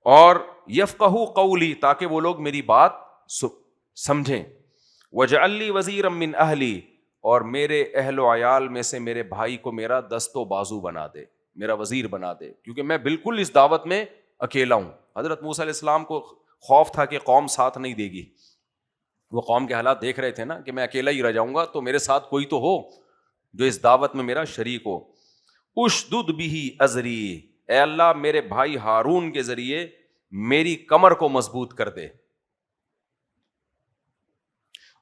[SPEAKER 1] اور یفقہوا قولی, تاکہ وہ لوگ میری بات سمجھیں. وجعل لی وزیرا من اہلی, اور میرے اہل و عیال میں سے میرے بھائی کو میرا دست و بازو بنا دے, میرا وزیر بنا دے, کیونکہ میں بالکل اس دعوت میں اکیلا ہوں. حضرت موسیٰ علیہ السلام کو خوف تھا کہ قوم ساتھ نہیں دے گی, وہ قوم کے حالات دیکھ رہے تھے نا کہ میں اکیلا ہی رہ جاؤں گا, تو میرے ساتھ کوئی تو ہو. جو اس دعوت میں میرا شریک ہو. اشدد بہ ازری، اے اللہ میرے بھائی ہارون کے ذریعے میری کمر کو مضبوط کر دے.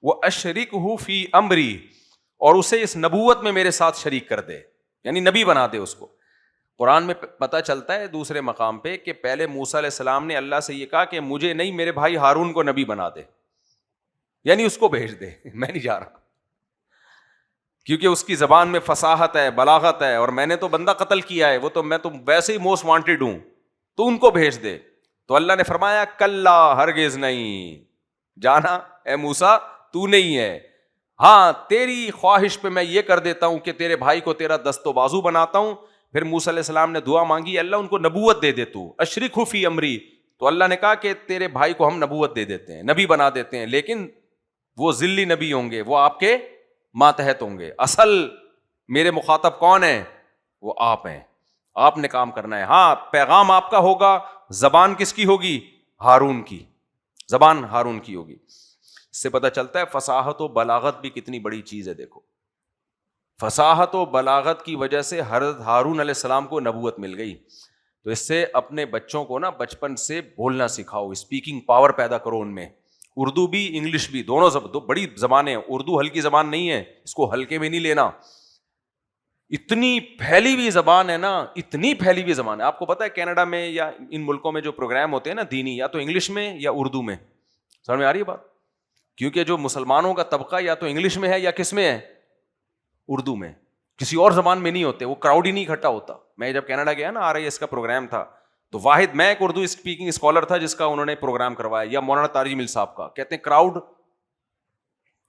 [SPEAKER 1] واشرکہ فی امری، اور اسے اس نبوت میں میرے ساتھ شریک کر دے، یعنی نبی بنا دے اس کو. قرآن میں پتہ چلتا ہے دوسرے مقام پہ کہ پہلے موسیٰ علیہ السلام نے اللہ سے یہ کہا کہ مجھے نہیں، میرے بھائی ہارون کو نبی بنا دے، یعنی اس کو بھیج دے، میں نہیں جا رہا، کیونکہ اس کی زبان میں فصاحت ہے، بلاغت ہے، اور میں نے تو بندہ قتل کیا ہے، وہ تو میں تو ویسے ہی موسٹ وانٹیڈ ہوں، تو ان کو بھیج دے. تو اللہ نے فرمایا کلا، ہرگز نہیں، جانا اے موسیٰ تو نہیں ہے. ہاں تیری خواہش پہ میں یہ کر دیتا ہوں کہ تیرے بھائی کو تیرا دست و بازو بناتا ہوں. پھر موسیٰ علیہ السلام نے دعا مانگی، اللہ ان کو نبوت دے دے تو، اشرکہ فی امری. تو اللہ نے کہا کہ تیرے بھائی کو ہم نبوت دے دیتے ہیں، نبی بنا دیتے ہیں، لیکن وہ ذلی نبی ہوں گے، وہ آپ کے ماتحت ہوں گے. اصل میرے مخاطب کون ہیں؟ وہ آپ ہیں، آپ نے کام کرنا ہے. ہاں پیغام آپ کا ہوگا، زبان کس کی ہوگی؟ ہارون کی، زبان ہارون کی ہوگی. اس سے پتہ چلتا ہے فصاحت و بلاغت بھی کتنی بڑی چیز ہے. دیکھو فصاحت و بلاغت کی وجہ سے حضرت ہارون علیہ السلام کو نبوت مل گئی. تو اس سے اپنے بچوں کو نا بچپن سے بولنا سکھاؤ، اسپیکنگ پاور پیدا کرو ان میں. اردو بھی انگلش بھی، دونوں دو بڑی زبانیں ہیں. اردو ہلکی زبان نہیں ہے، اس کو ہلکے میں نہیں لینا. اتنی پھیلی ہوئی زبان ہے نا، اتنی پھیلی ہوئی زبان ہے. آپ کو پتا ہے کینیڈا میں یا ان ملکوں میں جو پروگرام ہوتے ہیں نا دینی، یا تو انگلش میں یا اردو میں. سمجھ میں آ رہی ہے بات؟ کیونکہ جو مسلمانوں کا طبقہ یا تو انگلش میں ہے یا کس میں ہے؟ اردو میں. کسی اور زبان میں نہیں ہوتے، وہ کراؤڈ ہی نہیں اکٹھا ہوتا. میں جب کینیڈا گیا نا، RIS کا پروگرام تھا، تو واحد میں ایک اردو اسپیکنگ اسکالر تھا جس کا انہوں نے پروگرام کروایا، یا مولانا طارق مل صاحب کا. کہتے ہیں کراؤڈ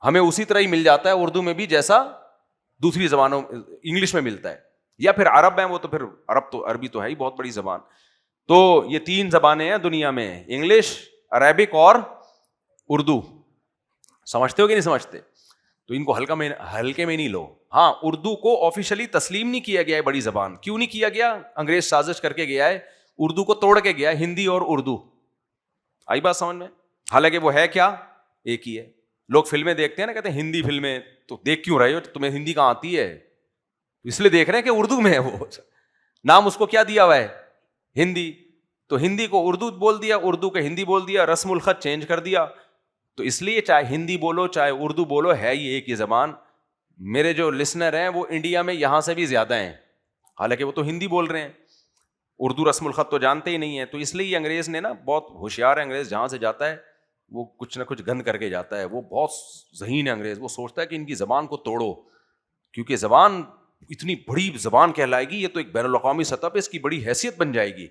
[SPEAKER 1] ہمیں اسی طرح ہی مل جاتا ہے اردو میں بھی جیسا دوسری زبانوں انگلش میں ملتا ہے. یا پھر عرب ہیں، وہ تو پھر عربی تو ہے ہی بہت بڑی زبان. تو یہ 3 زبانیں ہیں دنیا میں، انگلش، عربک اور اردو. سمجھتے ہو کہ نہیں سمجھتے؟ تو ان کو ہلکے میں نہیں لو. ہاں اردو کو آفیشلی تسلیم نہیں کیا گیا ہے بڑی زبان. کیوں نہیں کیا گیا؟ انگریز سازش کر کے گیا ہے، اردو کو توڑ کے گیا ہے. ہندی اور اردو، آئی بات سمجھ میں؟ حالانکہ وہ ہے کیا؟ ایک ہی ہے. لوگ فلمیں دیکھتے ہیں نا، کہتے ہیں ہندی فلمیں، تو دیکھ کیوں رہے ہو؟ تمہیں ہندی کہاں آتی ہے؟ اس لیے دیکھ رہے ہیں کہ اردو میں ہے. وہ نام اس کو کیا دیا ہوا ہے؟ ہندی. تو ہندی کو اردو بول دیا، اردو کو ہندی بول دیا، رسم الخط چینج کر دیا. تو اس لیے چاہے ہندی بولو چاہے اردو بولو، ہے یہ ایک ہی زبان. میرے جو لسنر ہیں وہ انڈیا میں یہاں سے بھی زیادہ ہیں، حالانکہ وہ تو ہندی بول رہے ہیں، اردو رسم الخط تو جانتے ہی نہیں ہیں. تو اس لیے یہ انگریز نے نا، بہت ہوشیار ہے انگریز، جہاں سے جاتا ہے وہ کچھ نہ کچھ گند کر کے جاتا ہے. وہ بہت ذہین ہے انگریز. وہ سوچتا ہے کہ ان کی زبان کو توڑو، کیونکہ زبان اتنی بڑی زبان کہلائے گی، یہ تو ایک بین الاقوامی سطح پہ اس کی بڑی حیثیت بن جائے گی.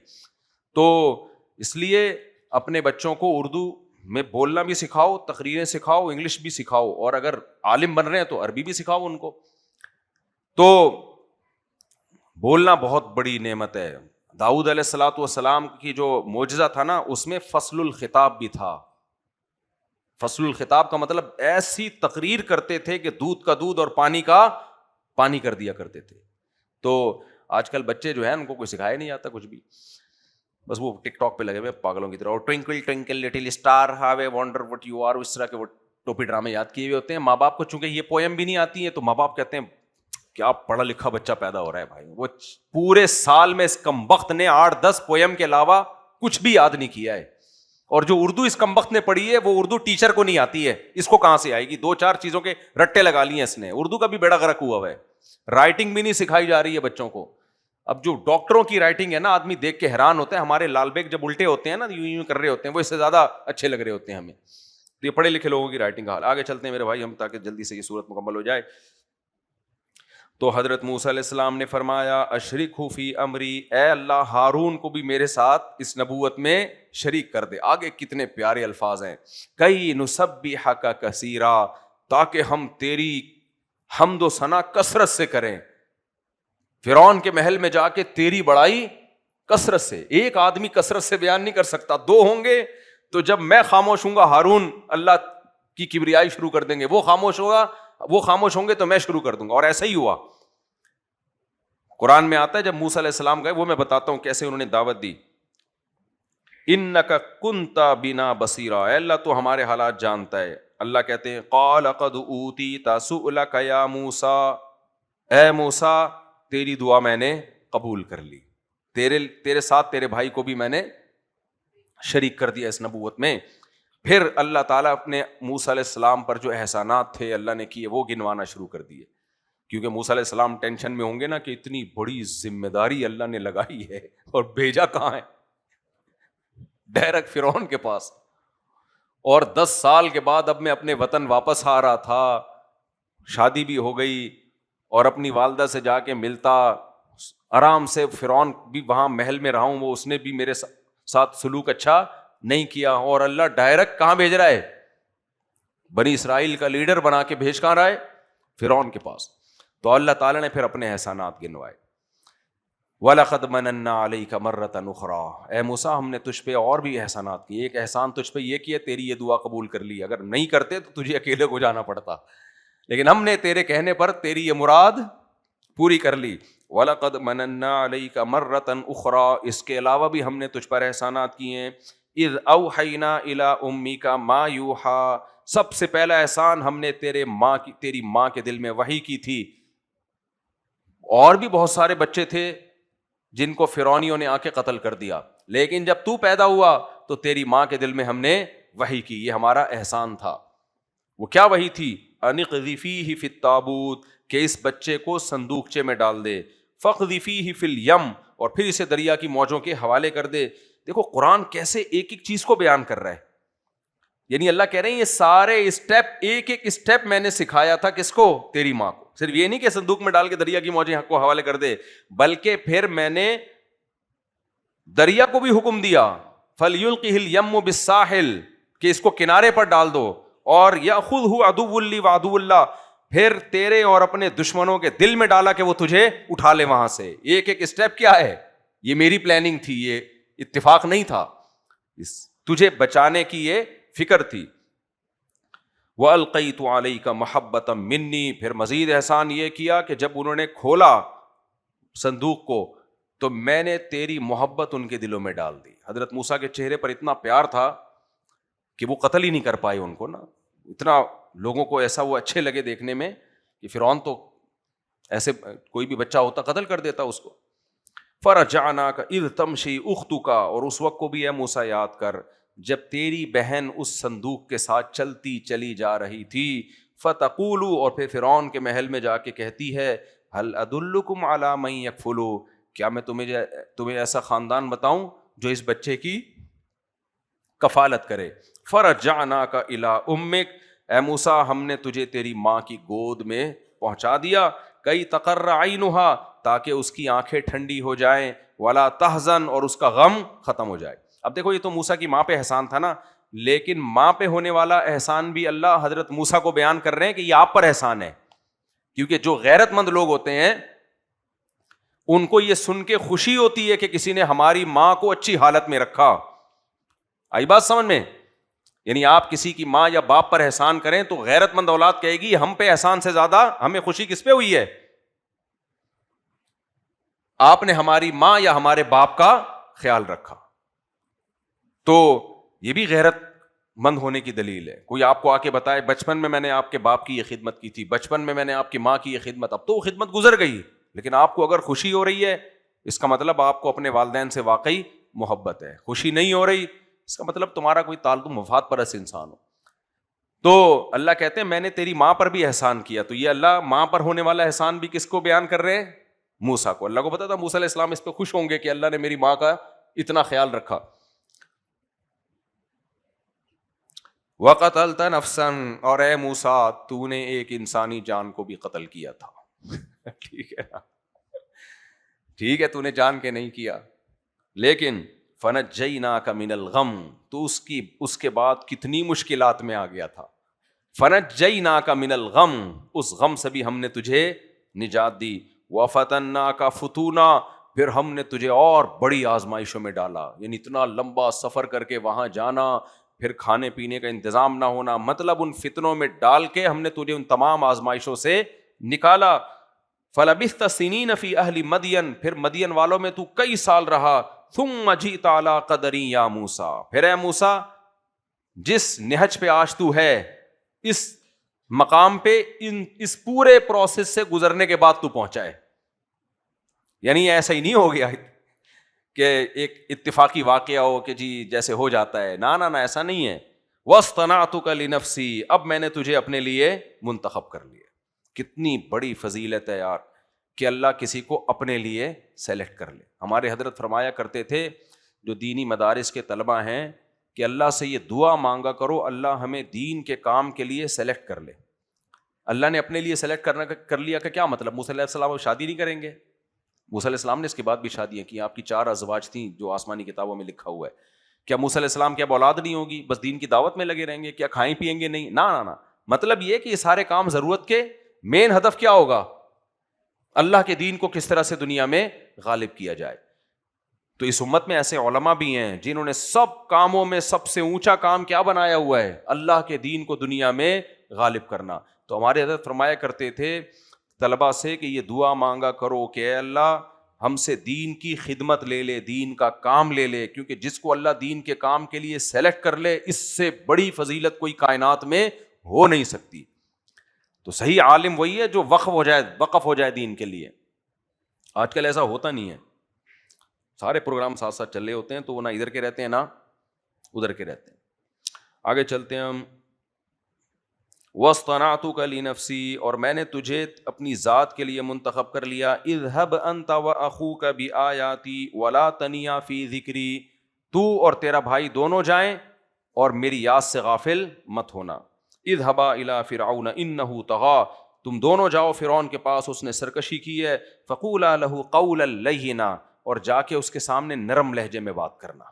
[SPEAKER 1] تو اس لیے اپنے بچوں کو اردو میں بولنا بھی سکھاؤ، تقریریں سکھاؤ، انگلش بھی سکھاؤ، اور اگر عالم بن رہے ہیں تو عربی بھی سکھاؤ ان کو. تو بولنا بہت بڑی نعمت ہے. داؤد علیہ الصلوۃ والسلام کی جو معجزہ تھا نا، اس میں فصل الخطاب بھی تھا. فصل الخطاب کا مطلب ایسی تقریر کرتے تھے کہ دودھ کا دودھ اور پانی کا پانی کر دیا کرتے تھے. تو آج کل بچے جو ہیں ان کو کوئی سکھایا نہیں جاتا کچھ بھی، بس وہ ٹک ٹاک پہ لگے ہوئے پاگلوں کی طرح. اور twinkle twinkle little star how I wonder what you are, اس طرح کے وہ ٹوپی ڈرامے یاد کیے ہوئے ہوتے ہیں. ماں باپ کو چونکہ یہ پوئم بھی نہیں آتی ہے، تو ماں باپ کہتے ہیں کیا پڑھا لکھا بچہ پیدا ہو رہا ہے بھائی. وہ پورے سال میں اس کمبخت نے 8-10 پوئم کے علاوہ کچھ بھی یاد نہیں کیا ہے. اور جو اردو اس کمبخت نے پڑھی ہے، وہ اردو ٹیچر کو نہیں آتی ہے. اس کو کہاں سے آئے گی؟ 2-4 چیزوں کے رٹے لگا لیے اس نے. اردو کا بھی بیڑا غرق ہوا ہے. رائٹنگ بھی نہیں سکھائی جا رہی ہے بچوں کو. اب جو ڈاکٹروں کی رائٹنگ ہے نا، آدمی دیکھ کے حیران ہوتا ہے. ہمارے لال بیگ جب الٹے ہوتے ہیں نا، یوں کر رہے ہوتے ہیں، وہ اس سے زیادہ اچھے لگ رہے ہوتے ہیں ہمیں. تو یہ پڑھے لکھے لوگوں کی رائٹنگ کا حال. آگے چلتے ہیں میرے بھائی ہم، تاکہ جلدی سے یہ صورت مکمل ہو جائے. تو حضرت موسیٰ علیہ السلام نے فرمایا اشرکہ فی امری، اے اللہ ہارون کو بھی میرے ساتھ اس نبوت میں شریک کر دے. آگے کتنے پیارے الفاظ ہیں، کئی نسبحک کثیرا، تاکہ ہم تیری حمد و ثنا کثرت سے کریں. فرعون کے محل میں جا کے تیری بڑائی کثرت سے. ایک آدمی کثرت سے بیان نہیں کر سکتا، 2 ہوں گے تو جب میں خاموش ہوں گا ہارون اللہ کی کبریائی شروع کر دیں گے، وہ خاموش ہوں گے تو میں شروع کر دوں گا. اور ایسا ہی ہوا. قرآن میں آتا ہے جب موسیٰ علیہ السلام گئے، وہ میں بتاتا ہوں کیسے انہوں نے دعوت دی. انک کنت بنا بصیرا، اے اللہ تو ہمارے حالات جانتا ہے. اللہ کہتے ہیں قال قد اوتیت سؤلک یا موسیٰ، اے موسیٰ تیری دعا میں نے قبول کر لی، تیرے ساتھ تیرے بھائی کو بھی میں نے شریک کر دیا اس نبوت میں۔ پھر اللہ تعالیٰ اپنے موسیٰ علیہ السلام پر جو احسانات تھے اللہ نے کیے وہ گنوانا شروع کر دیے، کیونکہ موسیٰ علیہ السلام ٹینشن میں ہوں گے نا کہ اتنی بڑی ذمہ داری اللہ نے لگائی ہے اور بھیجا کہاں ہے، ڈائریکٹ فرعون کے پاس، اور 10 سال کے بعد اب میں اپنے وطن واپس آ رہا تھا، شادی بھی ہو گئی اور اپنی والدہ سے جا کے ملتا، آرام سے فرعون بھی وہاں محل میں رہا ہوں، وہ اس نے بھی میرے ساتھ سلوک اچھا نہیں کیا، اور اللہ ڈائریکٹ کہاں بھیج رہا ہے، بنی اسرائیل کا لیڈر بنا کے بھیج کہاں رہا ہے، فرعون کے پاس۔ تو اللہ تعالیٰ نے پھر اپنے احسانات گنوائے۔ وَلَقَدْ مَنَنَّا عَلَيْكَ مَرَّةً أُخْرَىٰ، اے موسیٰ ہم نے تجھ پہ اور بھی احسانات کیے، ایک احسان تجھ پہ یہ کیا تیری یہ دعا قبول کر لی، اگر نہیں کرتے تو تجھے اکیلے کو جانا پڑتا، لیکن ہم نے تیرے کہنے پر تیری یہ مراد پوری کر لی۔ وَلَقَدْ مَنَنَّا عَلَيْكَ مَرَّةً أُخْرَىٰ، اس کے علاوہ بھی ہم نے تجھ پر احسانات کیے ہیں۔ اِذْ أَوْحَيْنَا إِلَىٰ أُمِّكَ مَا يُوحَىٰ، سب سے پہلا احسان ہم نے تیری ماں کے دل میں وحی کی تھی۔ اور بھی بہت سارے بچے تھے جن کو فرعونیوں نے آ کے قتل کر دیا، لیکن جب تو پیدا ہوا تو تیری ماں کے دل میں ہم نے وحی کی، یہ ہمارا احسان تھا۔ وہ کیا وحی تھی؟ ان اقذ فیہ فی التابوت، کہ اس بچے کو صندوقچے میں ڈال دے، فاقذ فیہ فی الیم، اور پھر اسے دریا کی موجوں کے حوالے کر دے۔ دیکھو قرآن کیسے ایک ایک چیز کو بیان کر رہا ہے، یعنی اللہ کہہ رہے ہیں یہ سارے اسٹیپ، ایک ایک اسٹیپ میں نے سکھایا تھا کس کو؟ تیری ماں کو۔ صرف یہ نہیں کہ صندوق میں ڈال کے دریا کی موجیں کو حوالے کر دے، بلکہ پھر میں نے دریا کو بھی حکم دیا فَلْيُلْقِهِ الْيَمُّ بِالسَّاحِلِ، کہ اس کو کنارے پر ڈال دو، اور يَأْخُذْهُ عَدُوٌّ لِّي وَعَدُوٌّ اللَّهِ، پھر تیرے اور اپنے دشمنوں کے دل میں ڈالا کہ وہ تجھے اٹھا لے وہاں سے۔ ایک ایک اسٹیپ کیا ہے؟ یہ میری پلاننگ تھی، یہ اتفاق نہیں تھا، تجھے بچانے کی یہ فکر تھی۔ وَأَلْقَيْتُ عَلَيْكَ مَحَبَّةً مِّنِّي، پھر مزید احسان یہ کیا کہ جب انہوں نے کھولا صندوق کو تو میں نے تیری محبت ان کے دلوں میں ڈال دی۔ حضرت موسیٰ کے چہرے پر اتنا پیار تھا کہ وہ قتل ہی نہیں کر پائے ان کو نا، اتنا لوگوں کو ایسا وہ اچھے لگے دیکھنے میں کہ فرعون تو ایسے کوئی بھی بچہ ہوتا قتل کر دیتا اس کو۔ فَرَجَعْنَاكَ إِذْ تَمْشِي أُخْتُكَ، اور اس وقت کو بھی اے موسیٰ یاد کر جب تیری بہن اس صندوق کے ساتھ چلتی چلی جا رہی تھی، فَتَقُولُ، اور پھر فرعون کے محل میں جا کے کہتی ہے، هَلْ أَدُلُّكُمْ عَلَىٰ مَن يَكْفُلُ، کیا میں تمہیں ایسا خاندان بتاؤں جو اس بچے کی کفالت کرے۔ فَرَجَعْنَاكَ إِلَىٰ أُمِّكَ، اے موسیٰ ہم نے تجھے تیری ماں کی گود میں پہنچا دیا، کئی تقر عینها، تاکہ اس کی آنکھیں ٹھنڈی ہو جائیں، ولا تحزن، اور اس کا غم ختم ہو جائے۔ اب دیکھو یہ تو موسیٰ کی ماں پہ احسان تھا نا، لیکن ماں پہ ہونے والا احسان بھی اللہ حضرت موسیٰ کو بیان کر رہے ہیں کہ یہ آپ پر احسان ہے، کیونکہ جو غیرت مند لوگ ہوتے ہیں ان کو یہ سن کے خوشی ہوتی ہے کہ کسی نے ہماری ماں کو اچھی حالت میں رکھا۔ آئی بات سمجھ میں؟ یعنی آپ کسی کی ماں یا باپ پر احسان کریں تو غیرت مند اولاد کہے گی ہم پہ احسان سے زیادہ ہمیں خوشی کس پہ ہوئی ہے؟ آپ نے ہماری ماں یا ہمارے باپ کا خیال رکھا۔ تو یہ بھی غیرت مند ہونے کی دلیل ہے۔ کوئی آپ کو آ کے بتائے بچپن میں نے آپ کے باپ کی یہ خدمت کی تھی، بچپن میں نے آپ کی ماں کی یہ خدمت، اب تو وہ خدمت گزر گئی، لیکن آپ کو اگر خوشی ہو رہی ہے اس کا مطلب آپ کو اپنے والدین سے واقعی محبت ہے۔ خوشی نہیں ہو رہی اس کا مطلب تمہارا کوئی تعلق مفاد پرست انسان ہو۔ تو اللہ کہتے ہیں میں نے تیری ماں پر بھی احسان کیا۔ تو یہ اللہ ماں پر ہونے والا احسان بھی کس کو بیان کر رہے ہیں؟ موسیٰ کو۔ اللہ کو پتا تھا موسیٰ علیہ السلام اس پہ خوش ہوں گے کہ اللہ نے میری ماں کا اتنا خیال رکھا۔ وَقَتَلْتَ نَفْسًا، اور اے موسیٰ تو نے ایک انسانی جان کو بھی قتل کیا تھا۔ ٹھیک ہے نا، ٹھیک ہے تو نے جان کے نہیں کیا، لیکن فَنَجَّيْنَاكَ مِنَ الْغَمِّ، تو اس کے بعد کتنی مشکلات میں آ گیا تھا۔ فَنَجَّيْنَاكَ مِنَ الْغَمِّ، اس غم سے بھی ہم نے تجھے نجات دی۔ وَفَتَنَّاكَ فُتُونًا، پھر ہم نے تجھے اور بڑی آزمائشوں میں ڈالا، یعنی اتنا لمبا سفر کر کے وہاں جانا، پھر کھانے پینے کا انتظام نہ ہونا، مطلب ان فتنوں میں ڈال کے ہم نے تجھے ان تمام آزمائشوں سے نکالا۔ فَلَبِثْتَ سِنِينَ فِي أَهْلِ مَدْيَنَ، پھر مدین والوں میں تو کئی سال رہا۔ ثُمَّ جِئْتَ عَلَىٰ قَدَرٍ يَا مُوسَىٰ، پھر اے موسیٰ جس نہج پہ آج تو ہے اس مقام پہ اس پورے پروسیس سے گزرنے کے بعد تو پہنچا ہے. یعنی ایسا ہی نہیں ہو گیا کہ ایک اتفاقی واقعہ ہو کہ جی جیسے ہو جاتا ہے. نہ ایسا نہیں ہے. وَاصْطَنَعْتُكَ لِنَفْسِي, اب میں نے تجھے اپنے لیے منتخب کر لیا. کتنی بڑی فضیلت ہے یار کہ اللہ کسی کو اپنے لیے سلیکٹ کر لے. ہمارے حضرت فرمایا کرتے تھے جو دینی مدارس کے طلبہ ہیں کہ اللہ سے یہ دعا مانگا کرو اللہ ہمیں دین کے کام کے لیے سلیکٹ کر لے. اللہ نے اپنے لیے سلیکٹ کر لیا کہ کیا مطلب؟ موسیٰ علیہ السلام شادی نہیں کریں گے؟ موسیٰ علیہ السلام نے اس کے بعد بھی شادیاں کی. آپ کی 4 ازواج تھیں جو آسمانی کتابوں میں لکھا ہوا ہے. کیا موسیٰ علیہ السلام کی اب اولاد نہیں ہوگی؟ بس دین کی دعوت میں لگے رہیں گے؟ کیا کھائیں پیئیں گے؟ نہیں. نہ مطلب یہ کہ یہ سارے کام ضرورت کے مین ہدف کیا ہوگا؟ اللہ کے دین کو کس طرح سے دنیا میں غالب کیا جائے. تو اس امت میں ایسے علماء بھی ہیں جنہوں نے سب کاموں میں سب سے اونچا کام کیا بنایا ہوا ہے؟ اللہ کے دین کو دنیا میں غالب کرنا. تو ہمارے حضرت فرمایا کرتے تھے طلبہ سے کہ یہ دعا مانگا کرو کہ اے اللہ ہم سے دین کی خدمت لے لے, دین کا کام لے لے, کیونکہ جس کو اللہ دین کے کام کے لیے سلیکٹ کر لے اس سے بڑی فضیلت کوئی کائنات میں ہو نہیں سکتی. تو صحیح عالم وہی ہے جو وقف ہو جائے دین کے لیے. آج کل ایسا ہوتا نہیں ہے. سارے پروگرام ساتھ ساتھ چل رہے ہوتے ہیں تو وہ نہ ادھر کے رہتے ہیں نہ ادھر کے رہتے ہیں. آگے چلتے ہیں ہم. وَاصْطَنَعْتُكَ لِنَفْسِي, اور میں نے تجھے اپنی ذات کے لیے منتخب کر لیا. اذهب انت واخوك بآیاتی ولا تنیا فی ذکری, تو اور تیرا بھائی دونوں جائیں اور میری یاد سے غافل مت ہونا. اذهبا الى فرعون انه طغى, تم دونوں جاؤ فرعون کے پاس, اس نے سرکشی کی ہے. فقولا له قولا لینا, اور جا کے اس کے سامنے نرم لہجے میں بات کرنا,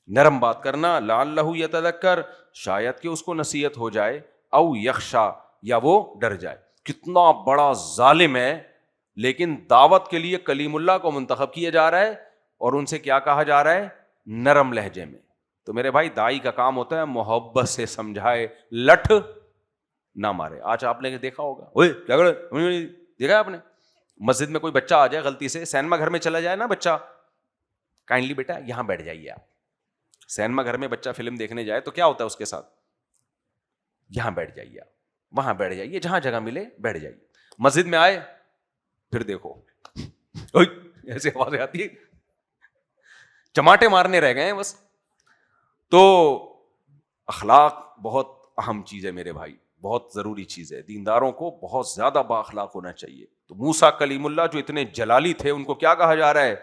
[SPEAKER 1] نرم بات کرنا. لعلہ یتذکر, شاید کہ اس کو نصیحت ہو جائے. او یخشا, یا وہ ڈر جائے. کتنا بڑا ظالم ہے, لیکن دعوت کے لیے کلیم اللہ کو منتخب کیا جا رہا ہے اور ان سے کیا کہا جا رہا ہے؟ نرم لہجے میں. تو میرے بھائی دائی کا کام ہوتا ہے محبت سے سمجھائے, لٹھ نہ مارے. آج آپ نے دیکھا ہوگا, اوئے کیا کر, دیکھا ہے آپ نے مسجد میں کوئی بچہ آ جائے غلطی سے, سینما گھر میں چلا جائے نا بچہ, کائنڈلی بیٹا یہاں بیٹھ جائیے آپ. سینما گھر میں بچہ فلم دیکھنے جائے تو کیا ہوتا ہے اس کے ساتھ؟ یہاں بیٹھ جائیے, وہاں بیٹھ جائیے, جہاں جگہ ملے بیٹھ جائیے. مسجد میں آئے پھر دیکھو ایسے آوازیں آتی ہے, چماٹے مارنے رہ گئے ہیں بس. تو اخلاق بہت اہم چیز ہے میرے بھائی, بہت ضروری چیز ہے. دینداروں کو بہت زیادہ با اخلاق ہونا چاہیے. تو موسیٰ کلیم اللہ جو اتنے جلالی تھے ان کو کیا کہا جا رہا ہے؟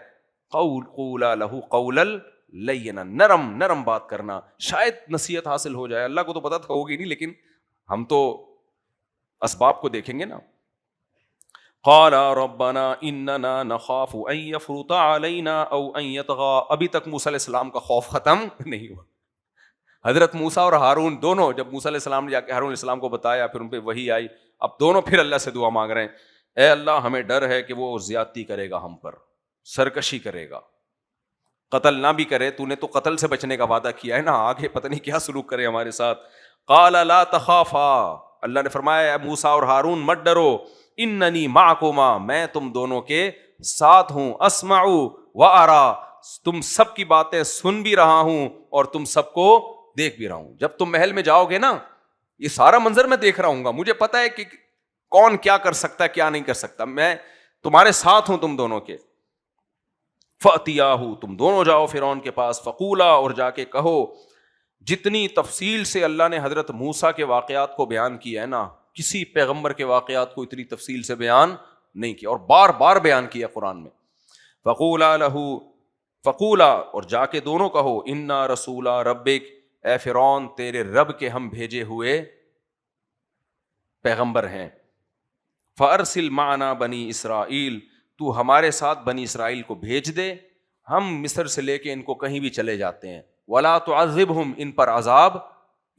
[SPEAKER 1] قولا لہ قولا لینا, نرم بات کرنا, شاید نصیحت حاصل ہو جائے. اللہ کو تو پتا تھا ہوگی نہیں, لیکن ہم تو اسباب کو دیکھیں گے نا. قال ربنا اننا نخاف ان يفرط علينا او ان يطغى, ابھی تک موسیٰ علیہ السلام کا خوف ختم نہیں ہوا. حضرت موسیٰ اور ہارون دونوں, جب موسیٰ علیہ السلام نے جا کے ہارون علیہ السلام کو بتایا, پھر ان پہ وحی آئی, اب دونوں پھر اللہ سے دعا مانگ رہے ہیں, اے اللہ ہمیں ڈر ہے کہ وہ زیادتی کرے گا ہم پر, سرکشی کرے گا, قتل نہ بھی کرے, تو نے تو قتل سے بچنے کا وعدہ کیا ہے نا, آگے پتہ نہیں کیا سلوک کرے ہمارے ساتھ. قال لا تخافا, اللہ نے فرمایا اے موسیٰ اور ہارون مت ڈرو, اننی معکما, میں تم دونوں کے ساتھ ہوں, اسمع وارا, تم سب کی باتیں سن بھی رہا ہوں اور تم سب کو دیکھ بھی رہا ہوں. جب تم محل میں جاؤ گے نا, یہ سارا منظر میں دیکھ رہا ہوں گا, مجھے پتا ہے کہ کون کیا کر سکتا ہے کیا نہیں کر سکتا, میں تمہارے ساتھ ہوں تم دونوں کے. فَأْتِيَاهُ, تم دونوں جاؤ فرعون کے پاس. فَقُولَا, اور جا کے کہو. جتنی تفصیل سے اللہ نے حضرت موسیٰ کے واقعات کو بیان کیا ہے نا, کسی پیغمبر کے واقعات کو اتنی تفصیل سے بیان نہیں کیا, اور بار بار بیان کیا قرآن میں. فَقُولَا لَهُ, فَقُولَا, اور جا کے دونوں کہو, اِنَّا رَسُولَ رَبِّكَ, اے فرعون تیرے رب کے ہم بھیجے ہوئے پیغمبر ہیں. فَأَرْسِلْ مَعَنَا بَنِي إِسْرَائِيل, تو ہمارے ساتھ بنی اسرائیل کو بھیج دے, ہم مصر سے لے کے ان کو کہیں بھی چلے جاتے ہیں. وَلَا تُعَذِّبْهُمْ, ان پر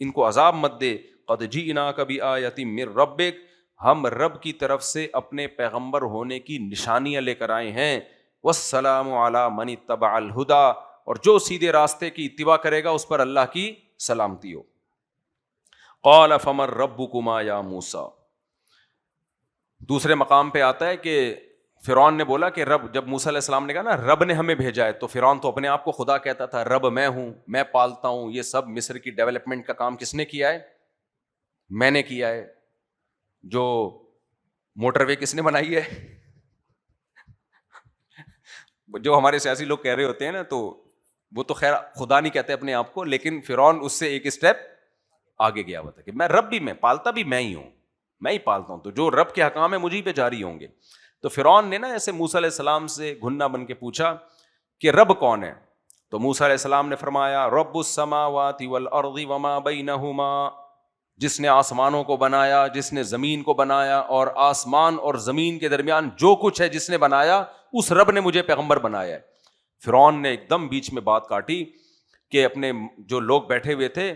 [SPEAKER 1] ان کو عذاب مت دے. قَدْ جِئْنَاكَ بِآیَةٍ مِّن رَبِّكَ, ہم رب کی طرف سے اپنے پیغمبر ہونے کی نشانیاں لے کر آئے ہیں. وَالسَّلَامُ عَلَىٰ مَنِ اتَّبَعَ الْهُدَىٰ, اور جو سیدھے راستے کی اتباع کرے گا اس پر اللہ کی سلامتی ہو. قَالَ فَمَن رَبُّكُمَا يَا مُوسَىٰ, دوسرے مقام پہ آتا ہے کہ فرعون نے بولا کہ رب, جب موسیٰ علیہ السلام نے کہا نا رب نے ہمیں بھیجا ہے, تو فرعون تو اپنے آپ کو خدا کہتا تھا, رب میں ہوں, میں پالتا ہوں, یہ سب مصر کی ڈیولپمنٹ کا کام کس نے کیا ہے؟ میں نے کیا ہے. جو موٹر وے کس نے بنائی ہے؟ جو ہمارے سیاسی لوگ کہہ رہے ہوتے ہیں نا، تو وہ تو خیر خدا نہیں کہتے اپنے آپ کو، لیکن فرعون اس سے ایک اسٹیپ آگے گیا ہوا تھا کہ میں رب بھی میں پالتا بھی میں ہی ہوں، میں ہی پالتا ہوں، تو جو رب کے حکام ہے مجھے پہ جاری ہوں گے. تو فرعون نے نا ایسے موسیٰ علیہ السلام سے گھنا بن کے پوچھا کہ رب کون ہے؟ تو موسیٰ علیہ السلام نے فرمایا رب السماوات والارض وما بینہما، جس نے آسمانوں کو بنایا، جس نے زمین کو بنایا، اور آسمان اور زمین کے درمیان جو کچھ ہے جس نے بنایا، اس رب نے مجھے پیغمبر بنایا ہے. فرعون نے ایک دم بیچ میں بات کاٹی کہ اپنے جو لوگ بیٹھے ہوئے تھے،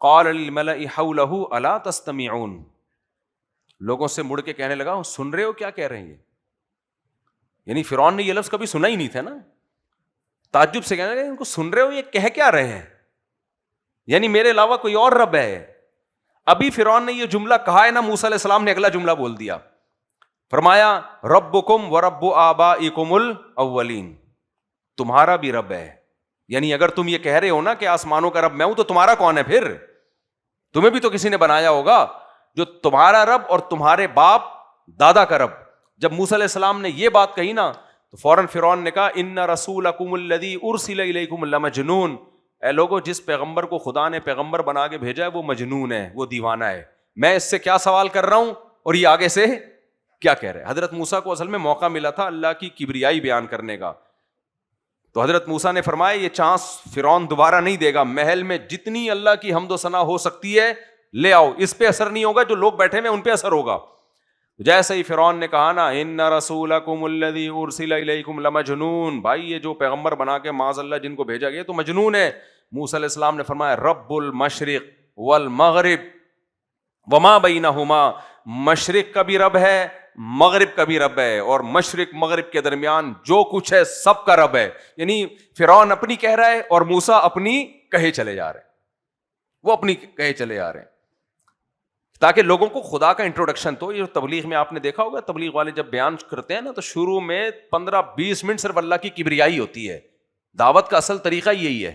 [SPEAKER 1] قال للملأ حولہ الا تستمعون، لوگوں سے مڑ کے کہنے لگا سن رہے ہو کیا کہہ رہے ہیں؟ یعنی فرعون نے یہ لفظ کبھی سنا ہی نہیں تھا نا، تعجب سے کہنے لگا ان کو سن رہے ہو، یہ کہہ کیا رہے ہیں؟ یعنی میرے علاوہ کوئی اور رب ہے؟ ابھی فرعون نے یہ جملہ کہا ہے نا، موسیٰ علیہ السلام نے اگلا جملہ بول دیا، فرمایا ربکم ورب آبائکم الاولین، تمہارا بھی رب ہے. یعنی اگر تم یہ کہہ رہے ہو نا کہ آسمانوں کا رب میں ہوں، تو تمہارا کون ہے پھر؟ تمہیں بھی تو کسی نے بنایا ہوگا. جو تمہارا رب اور تمہارے باپ دادا کا رب. جب موسیٰ علیہ السلام نے یہ بات کہی نا، تو فوراً فرعون نے کہا ان رسولکم الذی ارسل الیکم لمجنون، اے لوگو جس پیغمبر کو خدا نے پیغمبر بنا کے بھیجا ہے وہ مجنون ہے، وہ دیوانہ ہے. میں اس سے کیا سوال کر رہا ہوں اور یہ آگے سے کیا کہہ رہے ہیں؟ حضرت موسیٰ کو اصل میں موقع ملا تھا اللہ کی کبریائی بیان کرنے کا. تو حضرت موسیٰ نے فرمایا یہ چانس فرعون دوبارہ نہیں دے گا، محل میں جتنی اللہ کی حمد و ثنا ہو سکتی ہے لے آؤ، اس پہ اثر نہیں ہوگا، جو لوگ بیٹھے ہوئے ان پہ اثر ہوگا. جیسے ہی فرعون نے کہا نا ان رسولکم الذی ارسل الیکم لمجنون، بھائی یہ جو پیغمبر بنا کے معاذ اللہ جن کو بھیجا گیا تو مجنون ہے. موسیٰ علیہ السلام نے فرمایا رب المشرق والمغرب وما بینہما، مشرق کا بھی رب ہے، مغرب کا بھی رب ہے، اور مشرق مغرب کے درمیان جو کچھ ہے سب کا رب ہے. یعنی فرعون اپنی کہہ رہا ہے اور موسیٰ اپنی کہے چلے جا رہے ہیں، وہ اپنی کہے چلے جا رہے ہیں تاکہ لوگوں کو خدا کا انٹروڈکشن. تو یہ تبلیغ میں آپ نے دیکھا ہوگا، تبلیغ والے جب بیان کرتے ہیں نا تو شروع میں 15-20 منٹ صرف اللہ کی کبریائی ہوتی ہے. دعوت کا اصل طریقہ یہی ہے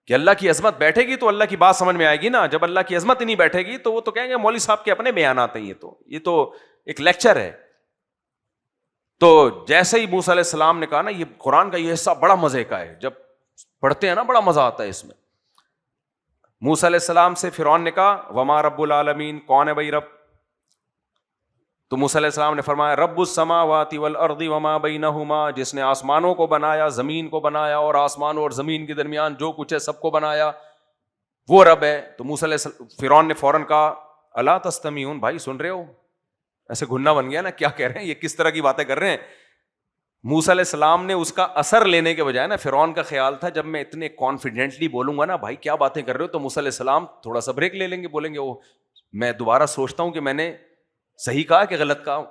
[SPEAKER 1] کہ اللہ کی عظمت بیٹھے گی تو اللہ کی بات سمجھ میں آئے گی نا. جب اللہ کی عظمت ہی نہیں بیٹھے گی تو وہ تو کہیں گے مولوی صاحب کے اپنے بیانات ہیں، یہ تو ایک لیکچر ہے. تو جیسے ہی موسیٰ علیہ السلام نے کہا نا، یہ قرآن کا یہ حصہ بڑا مزے کا ہے، جب پڑھتے ہیں نا بڑا مزہ آتا ہے اس میں. موسیٰ علیہ السلام سے فرعون نے کہا وما رب العالمین، کون ہے بھائی رب؟ تو موسیٰ علیہ السلام نے فرمایا رب السماوات والارض وما بینہما، جس نے آسمانوں کو بنایا، زمین کو بنایا، اور آسمانوں اور زمین کے درمیان جو کچھ ہے سب کو بنایا، وہ رب ہے. تو موسیٰ علیہ السلام فرعون نے فوراً کہا الا تستمعون، بھائی سن رہے ہو؟ ایسے گھننا بن گیا نا، کیا کہہ رہے ہیں یہ، کس طرح کی باتیں کر رہے ہیں. موسیٰ علیہ السلام نے اس کا اثر لینے کے بجائے نا، فرعون کا خیال تھا جب میں اتنے کانفیڈنٹلی بولوں گا نا بھائی کیا باتیں کر رہے ہو، تو موسیٰ علیہ السلام تھوڑا سا بریک لے لیں گے، بولیں گے وہ میں دوبارہ سوچتا ہوں کہ میں نے صحیح کہا کہ غلط کہا.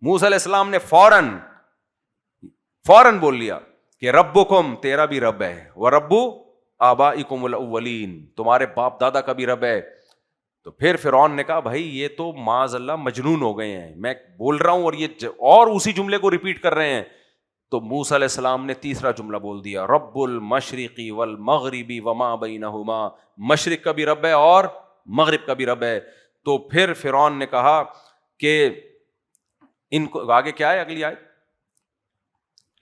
[SPEAKER 1] موسیٰ علیہ السلام نے فوراً بول لیا کہ ربکم، تیرا بھی رب ہے، ورب آبائکم الاولین، تمہارے باپ دادا کا بھی رب ہے. تو پھر فرعون نے کہا بھائی یہ تو معاذ اللہ مجنون ہو گئے ہیں، میں بول رہا ہوں اور یہ اور اسی جملے کو ریپیٹ کر رہے ہیں. تو موسیٰ علیہ السلام نے تیسرا جملہ بول دیا رب المشرقی والمغربی وما بینہما، مشرق کا بھی رب ہے اور مغرب کا بھی رب ہے. تو پھر فرعون نے کہا کہ ان کو آگے کیا ہے اگلی آیت؟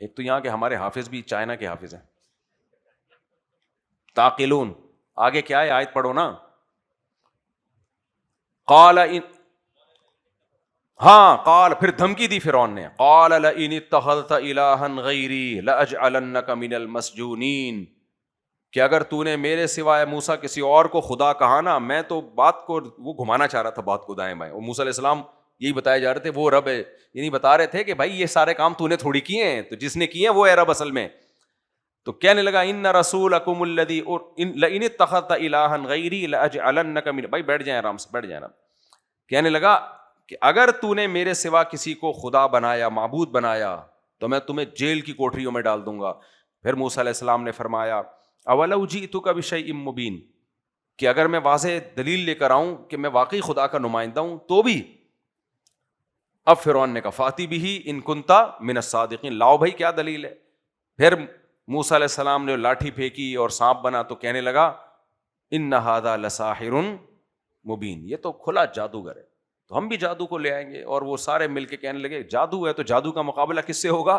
[SPEAKER 1] ایک تو یہاں کے ہمارے حافظ بھی چائنا کے حافظ ہیں، تعقلون. آگے کیا ہے آیت پڑھو نا. قال قال پھر دھمکی دی فرعون نے، قال لئن اتخذت الہا غیری لاجعلنک من المسجونین، کہ اگر تو نے میرے سوائے موسیٰ کسی اور کو خدا کہا نا، میں تو بات کو وہ گھمانا چاہ رہا تھا بات کو دائیں بائیں، اور موسیٰ علیہ السلام یہی بتائے جا رہے تھے وہ رب ہے، یعنی بتا رہے تھے کہ بھائی یہ سارے کام تو نے تھوڑی کیے ہیں، تو جس نے کیے ہیں وہ ہے رب اصل میں. تو کہنے لگا ان رسولکم الذی لئن اتخذت الہا غیری لاجعلنک من، بھائی بیٹھ جائیں آرام سے بیٹھ جائیں. کہنے لگا کہ اگر تو نے میرے سوا کسی کو خدا بنایا، معبود بنایا، تو میں تمہیں جیل کی کوٹریوں میں ڈال دوں گا. پھر موسیٰ علیہ السلام نے فرمایا اولو جئتک بشیء مبین، کہ اگر میں واضح دلیل لے کر آؤں کہ میں واقعی خدا کا نمائندہ ہوں تو بھی. اب فرعون نے کہا فاتی بہ ان کنت من الصادقین، لاؤ بھائی کیا دلیل ہے. پھر موسیٰ علیہ السلام نے لاٹھی پھینکی اور سانپ بنا تو کہنے لگا ان ھذا لساحر مبین، یہ تو کھلا جادوگر ہے، تو ہم بھی جادو کو لے آئیں گے. اور وہ سارے مل کے کہنے لگے جادو ہے تو جادو کا مقابلہ کس سے ہوگا؟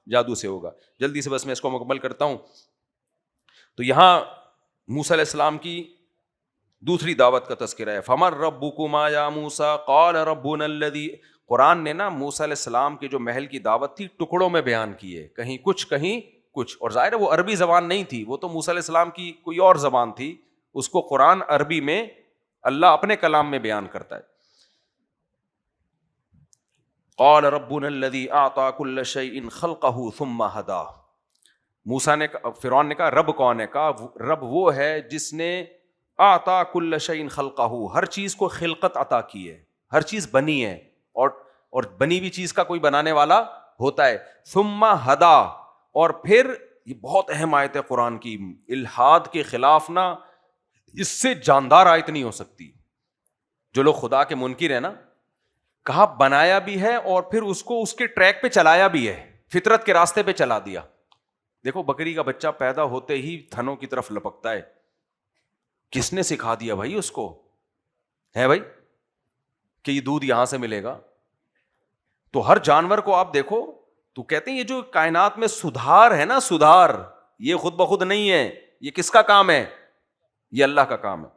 [SPEAKER 1] جادو سے ہوگا. جلدی سے بس میں اس کو مکمل کرتا ہوں. تو یہاں موسیٰ علیہ السلام کی دوسری دعوت کا تذکرہ ہے. فمن ربکما یا موسیٰ قال ربنا الذی. قرآن نے نا موسیٰ علیہ السلام کے جو محل کی دعوت تھی ٹکڑوں میں بیان کی ہے, کہیں کچھ کہیں کچھ. اور ظاہر ہے وہ عربی زبان نہیں تھی, وہ تو موسیٰ علیہ السلام کی کوئی اور زبان تھی. اس کو قرآن عربی میں اللہ اپنے کلام میں بیان کرتا ہے. قال ربنا الذی اعطى كل شيء خلقه ثم هدى. موسیٰ نے, فرعون نے کہا رب کون ہے؟ کہا رب وہ ہے جس نے اعطى كل شيء خلقه, ہر چیز کو خلقت عطا کی ہے, ہر چیز بنی ہے, اور بنی ہوئی چیز کا کوئی بنانے والا ہوتا ہے. ثم هدى, اور پھر یہ بہت اہم آیت ہے قرآن کی, الحاد کے خلاف نا اس سے جاندار آیت نہیں ہو سکتی. جو لوگ خدا کے منکر ہیں نا, کہا بنایا بھی ہے اور پھر اس کو اس کے ٹریک پہ چلایا بھی ہے, فطرت کے راستے پہ چلا دیا. دیکھو بکری کا بچہ پیدا ہوتے ہی تھنوں کی طرف لپکتا ہے, کس نے سکھا دیا بھائی اس کو؟ ہے بھائی کہ یہ دودھ یہاں سے ملے گا. تو ہر جانور کو آپ دیکھو تو کہتے ہیں یہ جو کائنات میں سدھار ہے نا, سدھار, یہ خود بخود نہیں ہے, یہ کس کا کام ہے؟ یہ اللہ کا کام ہے.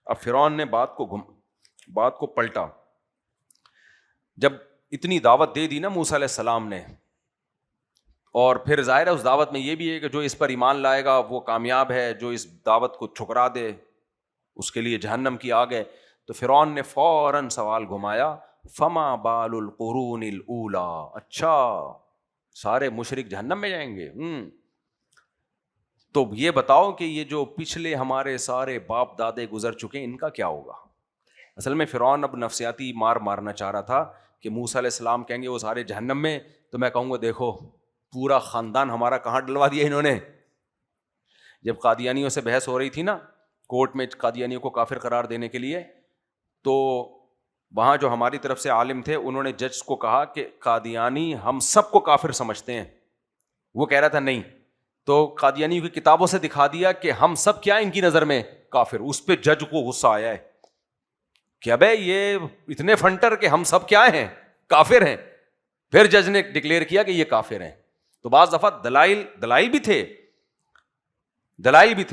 [SPEAKER 1] اب فرعون نے بات کو پلٹا. جب اتنی دعوت دے دی نا موسیٰ علیہ السلام نے, اور پھر ظاہر ہے اس دعوت میں یہ بھی ہے کہ جو اس پر ایمان لائے گا وہ کامیاب ہے, جو اس دعوت کو ٹھکرا دے اس کے لیے جہنم کی آگ ہے. تو فرعون نے فوراً سوال گھمایا, فما بال القرون الاولی. اچھا سارے مشرک جہنم میں جائیں گے؟ تو یہ بتاؤ کہ یہ جو پچھلے ہمارے سارے باپ دادے گزر چکے ہیں ان کا کیا ہوگا؟ اصل میں فرعون اب نفسیاتی مارنا چاہ رہا تھا کہ موسیٰ علیہ السلام کہیں گے وہ سارے جہنم میں, تو میں کہوں گا دیکھو پورا خاندان ہمارا کہاں ڈلوا دیا انہوں نے. جب قادیانیوں سے بحث ہو رہی تھی نا کورٹ میں قادیانیوں کو کافر قرار دینے کے لیے, تو وہاں جو ہماری طرف سے عالم تھے انہوں نے جج کو کہا کہ قادیانی ہم سب کو کافر سمجھتے ہیں. وہ کہہ رہا تھا نہیں, تو قادیانیوں کی کتابوں سے دکھا دیا کہ ہم سب کیا ان کی نظر میں کافر. اس پہ جج کو غصہ آیا ہے کہ ابے یہ اتنے فنٹر کہ ہم سب کیا ہیں؟ کافر ہیں. پھر جج نے ڈکلیئر کیا کہ یہ کافر ہیں. تو بعض دفعہ دلائل بھی تھے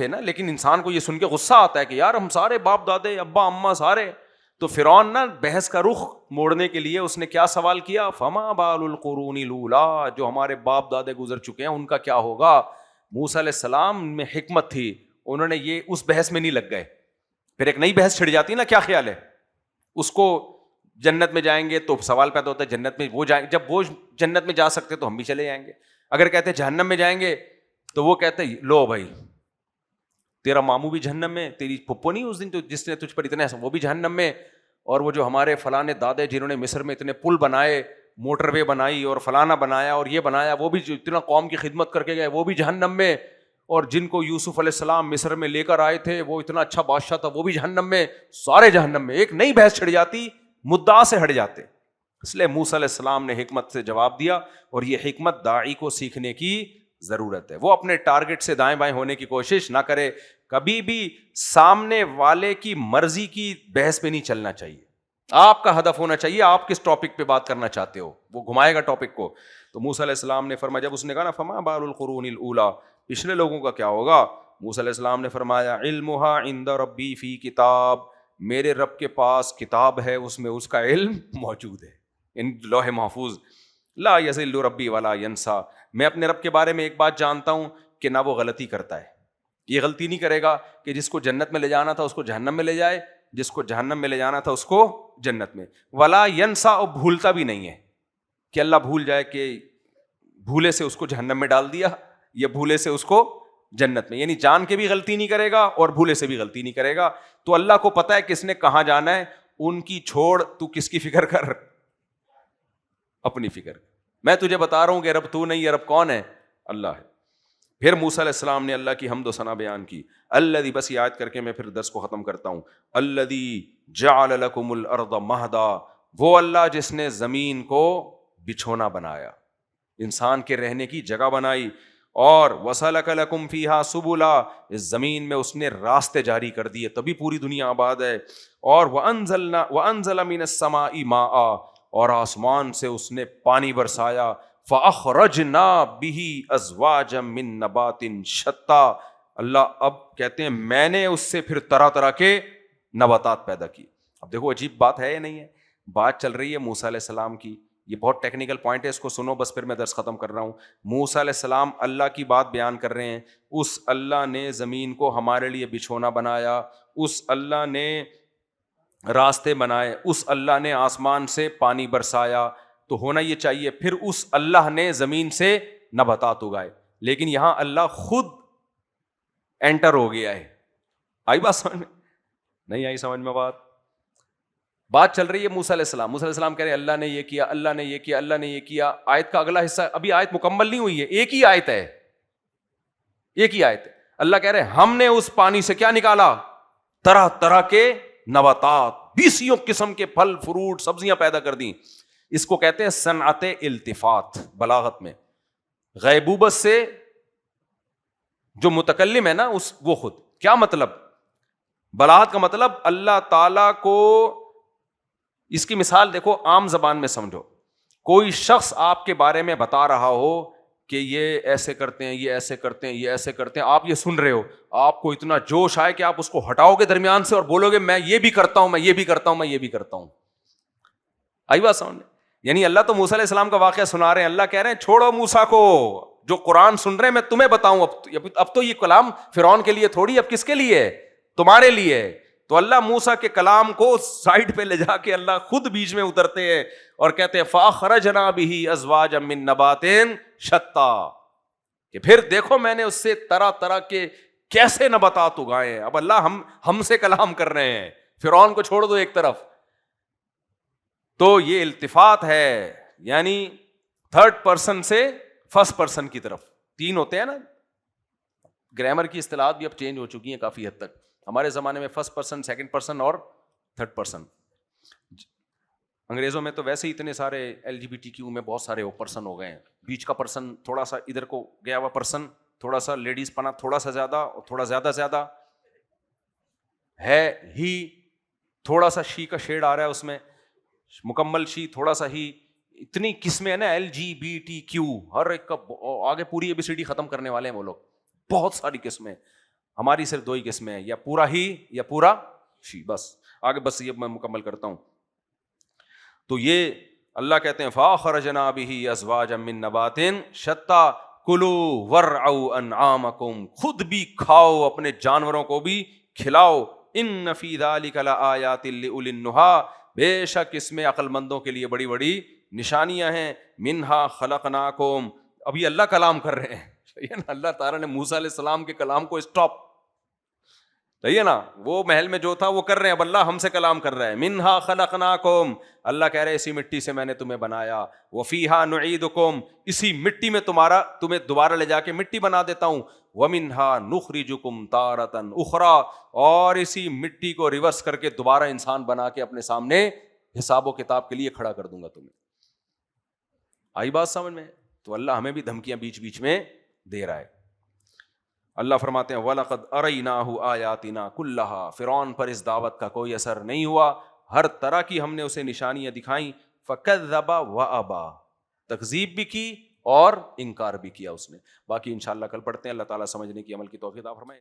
[SPEAKER 1] نا, لیکن انسان کو یہ سن کے غصہ آتا ہے کہ یار ہم سارے باپ دادے ابا اماں سارے. تو فرعون نا بحث کا رخ موڑنے کے لیے اس نے کیا سوال کیا؟ فما بال القرون الاولی, جو ہمارے باپ دادے گزر چکے ہیں ان کا کیا ہوگا؟ موسیٰ علیہ السلام میں حکمت تھی, انہوں نے یہ اس بحث میں نہیں لگ گئے. پھر ایک نئی بحث چھڑ جاتی نا, کیا خیال ہے اس کو جنت میں جائیں گے, تو سوال پیدا ہوتا ہے جنت میں وہ جائیں, جب وہ جنت میں جا سکتے تو ہم بھی چلے جائیں گے. اگر کہتے جہنم میں جائیں گے تو وہ کہتے لو بھائی تیرا ماموں بھی جہنم میں, تیری پھپھو نہیں اس دن تو جس نے تجھ پر اتنے وہ بھی جہنم میں, اور وہ جو ہمارے فلانے دادے جنہوں نے مصر میں اتنے پل بنائے, موٹر وے بنائی اور فلانا بنایا اور یہ بنایا, وہ بھی جو اتنا قوم کی خدمت کر کے گئے وہ بھی جہنم میں, اور جن کو یوسف علیہ السلام مصر میں لے کر آئے تھے وہ اتنا اچھا بادشاہ تھا وہ بھی جہنم میں, سارے جہنم میں. ایک نئی بحث چھڑ جاتی, مدعا سے ہٹ جاتے. اس لیے موسیٰ علیہ السلام نے حکمت سے جواب دیا, اور یہ حکمت داعی کو سیکھنے کی ضرورت ہے. وہ اپنے ٹارگٹ سے دائیں بائیں ہونے کی کوشش نہ کرے, کبھی بھی سامنے والے کی مرضی کی بحث پہ نہیں چلنا چاہیے. آپ کا ہدف ہونا چاہیے آپ کس ٹاپک پہ بات کرنا چاہتے ہو, وہ گھمائے گا ٹاپک کو. تو موسیٰ علیہ السلام نے فرمایا, جب اس نے کہا نا فما بال القرون الاولی, پچھلے لوگوں کا کیا ہوگا, موسیٰ علیہ السلام نے فرمایا علمها عند ربی فی کتاب, میرے رب کے پاس کتاب ہے اس میں اس کا علم موجود ہے, ان لوح محفوظ. لا یضل ربی ولا ینسا, میں اپنے رب کے بارے میں ایک بات جانتا ہوں کہ نہ وہ غلطی کرتا ہے, یہ غلطی نہیں کرے گا کہ جس کو جنت میں لے جانا تھا اس کو جہنم میں لے جائے, جس کو جہنم میں لے جانا تھا اس کو جنت میں. ولا ینسا, اور بھولتا بھی نہیں ہے کہ اللہ بھول جائے کہ بھولے سے اس کو جہنم میں ڈال دیا یا بھولے سے اس کو جنت میں, یعنی جان کے بھی غلطی نہیں کرے گا اور بھولے سے بھی غلطی نہیں کرے گا. تو اللہ کو پتا ہے کس نے کہاں جانا ہے, ان کی چھوڑ, تو کس کی فکر کر, اپنی فکر. میں تجھے بتا رہا ہوں کہ رب تو نہیں ہے, رب کون ہے؟ اللہ ہے. پھر موسیٰ علیہ السلام نے اللہ کی حمد و ثنا بیان کی. الذی, بس یہ آیت کر کے میں پھر درس کو ختم کرتا ہوں. الذی جعل لکم الارض مہدا, وہ اللہ جس نے زمین کو بچھونا بنایا, انسان کے رہنے کی جگہ بنائی, اور وَسَلَكَ لَكُمْ فِيهَا سُبُلًا, اس زمین میں اس نے راستے جاری کر دیے, تبھی پوری دنیا آباد ہے. اور وَأَنزَلَ مِنَ السَّمَاءِ مَاءً, اور آسمان سے اس نے پانی برسایا. فَأَخْرَجْنَا بِهِ أَزْوَاجًا مِّن نَبَاتٍ شَتَّىٰ, اللہ اب کہتے ہیں میں نے اس سے پھر طرح طرح کے نباتات پیدا کیے. اب دیکھو عجیب بات ہے یا نہیں ہے, بات چل رہی ہے موسیٰ علیہ السلام کی, یہ بہت ٹیکنیکل پوائنٹ ہے, اس کو سنو بس, پھر میں درس ختم کر رہا ہوں. موسیٰ علیہ السلام اللہ کی بات بیان کر رہے ہیں, اس اللہ نے زمین کو ہمارے لیے بچھونا بنایا, اس اللہ نے راستے بنائے, اس اللہ نے آسمان سے پانی برسایا, تو ہونا یہ چاہیے پھر اس اللہ نے زمین سے نباتات اگائے. لیکن یہاں اللہ خود انٹر ہو گیا ہے. آئی بات سمجھ میں؟ نہیں آئی سمجھ میں بات چل رہی ہے موسیٰ علیہ السلام. موسیٰ علیہ السلام کہہ رہے اللہ نے یہ کیا, اللہ نے یہ کیا, اللہ نے یہ کیا. آیت کا اگلا حصہ, ابھی آیت مکمل نہیں ہوئی ہے, ایک ہی آیت ہے, ایک ہی آیت ہے. اللہ کہہ رہے ہم نے اس پانی سے کیا نکالا, طرح طرح کے نباتات, 20 قسم کے پھل فروٹ سبزیاں پیدا کر دیں. اس کو کہتے ہیں صنعت التفات بلاغت میں. غیبوبت سے جو متکلم ہے نا وہ خود کیا مطلب, بلاغت کا مطلب اللہ تعالی کو, اس کی مثال دیکھو عام زبان میں سمجھو, کوئی شخص آپ کے بارے میں بتا رہا ہو کہ یہ ایسے کرتے ہیں, یہ ایسے کرتے ہیں, یہ ایسے کرتے ہیں, آپ یہ سن رہے ہو, آپ کو اتنا جوش آئے کہ آپ اس کو ہٹاؤ گے درمیان سے اور بولو گے میں یہ بھی کرتا ہوں, میں یہ بھی کرتا ہوں, میں یہ بھی کرتا ہوں. آئی بات سمجھ؟ یعنی اللہ تو موسیٰ علیہ السلام کا واقعہ سنا رہے ہیں, اللہ کہہ رہے ہیں چھوڑو موسیٰ کو, جو قرآن سن رہے ہیں میں تمہیں بتاؤں. اب تو یہ کلام فرعون کے لیے تھوڑی, اب کس کے لیے ہے, تمہارے لیے. تو اللہ موسیٰ کے کلام کو سائڈ پہ لے جا کے اللہ خود بیچ میں اترتے ہیں اور کہتے ہیں فَأَخْرَجْنَا بِهِ أَزْوَاجًا مِّن نَبَاتٍ شَتَّىٰ, کہ پھر دیکھو میں نے اس سے طرح طرح کے کیسے نباتات اگائے ہیں. اب اللہ ہم سے کلام کر رہے ہیں, فرعون کو چھوڑ دو ایک طرف. تو یہ التفات ہے, یعنی تھرڈ پرسن سے فرسٹ پرسن کی طرف. 3 ہوتے ہیں نا, گرامر کی اصطلاحات بھی اب چینج ہو چکی ہیں کافی حد تک. ہمارے زمانے میں فرسٹ پرسن, سیکنڈ پرسن اور تھرڈ پرسن. انگریزوں میں تو ویسے ہی اتنے سارے LGBTQ میں بہت سارے پرسن ہو گئے ہیں. بیچ کا پرسن تھوڑا سا ادھر کو گیا ہوا پرسن, تھوڑا سا لیڈیز پنا تھوڑا سا زیادہ, اور تھوڑا زیادہ ہے ہی, تھوڑا سا شی کا شیڈ آ رہا ہے اس میں, مکمل شی, تھوڑا سا ہی. اتنی قسمیں ہیں نا LGBTQ, ہر ایک کا آگے پوری ABCD ختم کرنے والے ہیں وہ لوگ. بہت ساری قسمیں, ہماری صرف 2 ہی قسمیں ہیں, یا پورا ہی یا پورا شی, بس. آگے بس یہ میں مکمل کرتا ہوں. تو یہ اللہ کہتے ہیں فَأَخْرَجْنَا بِهِ أَزْوَاجًا مِّن نَبَاتٍ شَتَّىٰ كُلُوا وَارْعَوْا أَنْعَامَكُمْ, خود بھی کھاؤ, اپنے جانوروں کو بھی کھلاؤ. إِنَّ فِي ذَلِكَ لَآيَاتٍ لِأُولِي النُّهَىٰ, بے شک اس میں عقل مندوں کے لیے بڑی بڑی نشانیاں ہیں. منها خلقناکم, ابھی اللہ کلام کر رہے ہیں, صحیح ہے نا, اللہ تعالیٰ نے موسیٰ علیہ السلام کے کلام کو اسٹاپ, صحیح ہے نا, وہ محل میں جو تھا وہ کر رہے ہیں, اب اللہ ہم سے کلام کر رہا ہے. منها خلقناکم, اللہ کہہ رہے اسی مٹی سے میں نے تمہیں بنایا. وفیہا نعیدکم, اسی مٹی میں تمہیں دوبارہ لے جا کے مٹی بنا دیتا ہوں. ومنها نخرجکم تارۃ اخری, اور اسی مٹی کو ریورس کر کے دوبارہ انسان بنا کے اپنے سامنے حساب و کتاب کے لیے کھڑا کر دوں گا تمہیں. آئی بات سمجھ میں؟ تو اللہ ہمیں بھی دھمکیاں بیچ بیچ میں دے رہا ہے. اللہ فرماتے ہیں وَلَقَدْ أَرَيْنَاهُ آيَاتِنَا كُلَّهَا, فرعون پر اس دعوت کا کوئی اثر نہیں ہوا, ہر طرح کی ہم نے اسے نشانیاں دکھائیں. فَكَذَّبَ وَأَبَى, تکذیب بھی کی اور انکار بھی کیا اس نے. باقی انشاءاللہ کل پڑھتے ہیں. اللہ تعالیٰ سمجھنے کی عمل کی توفیق عطا فرمائے.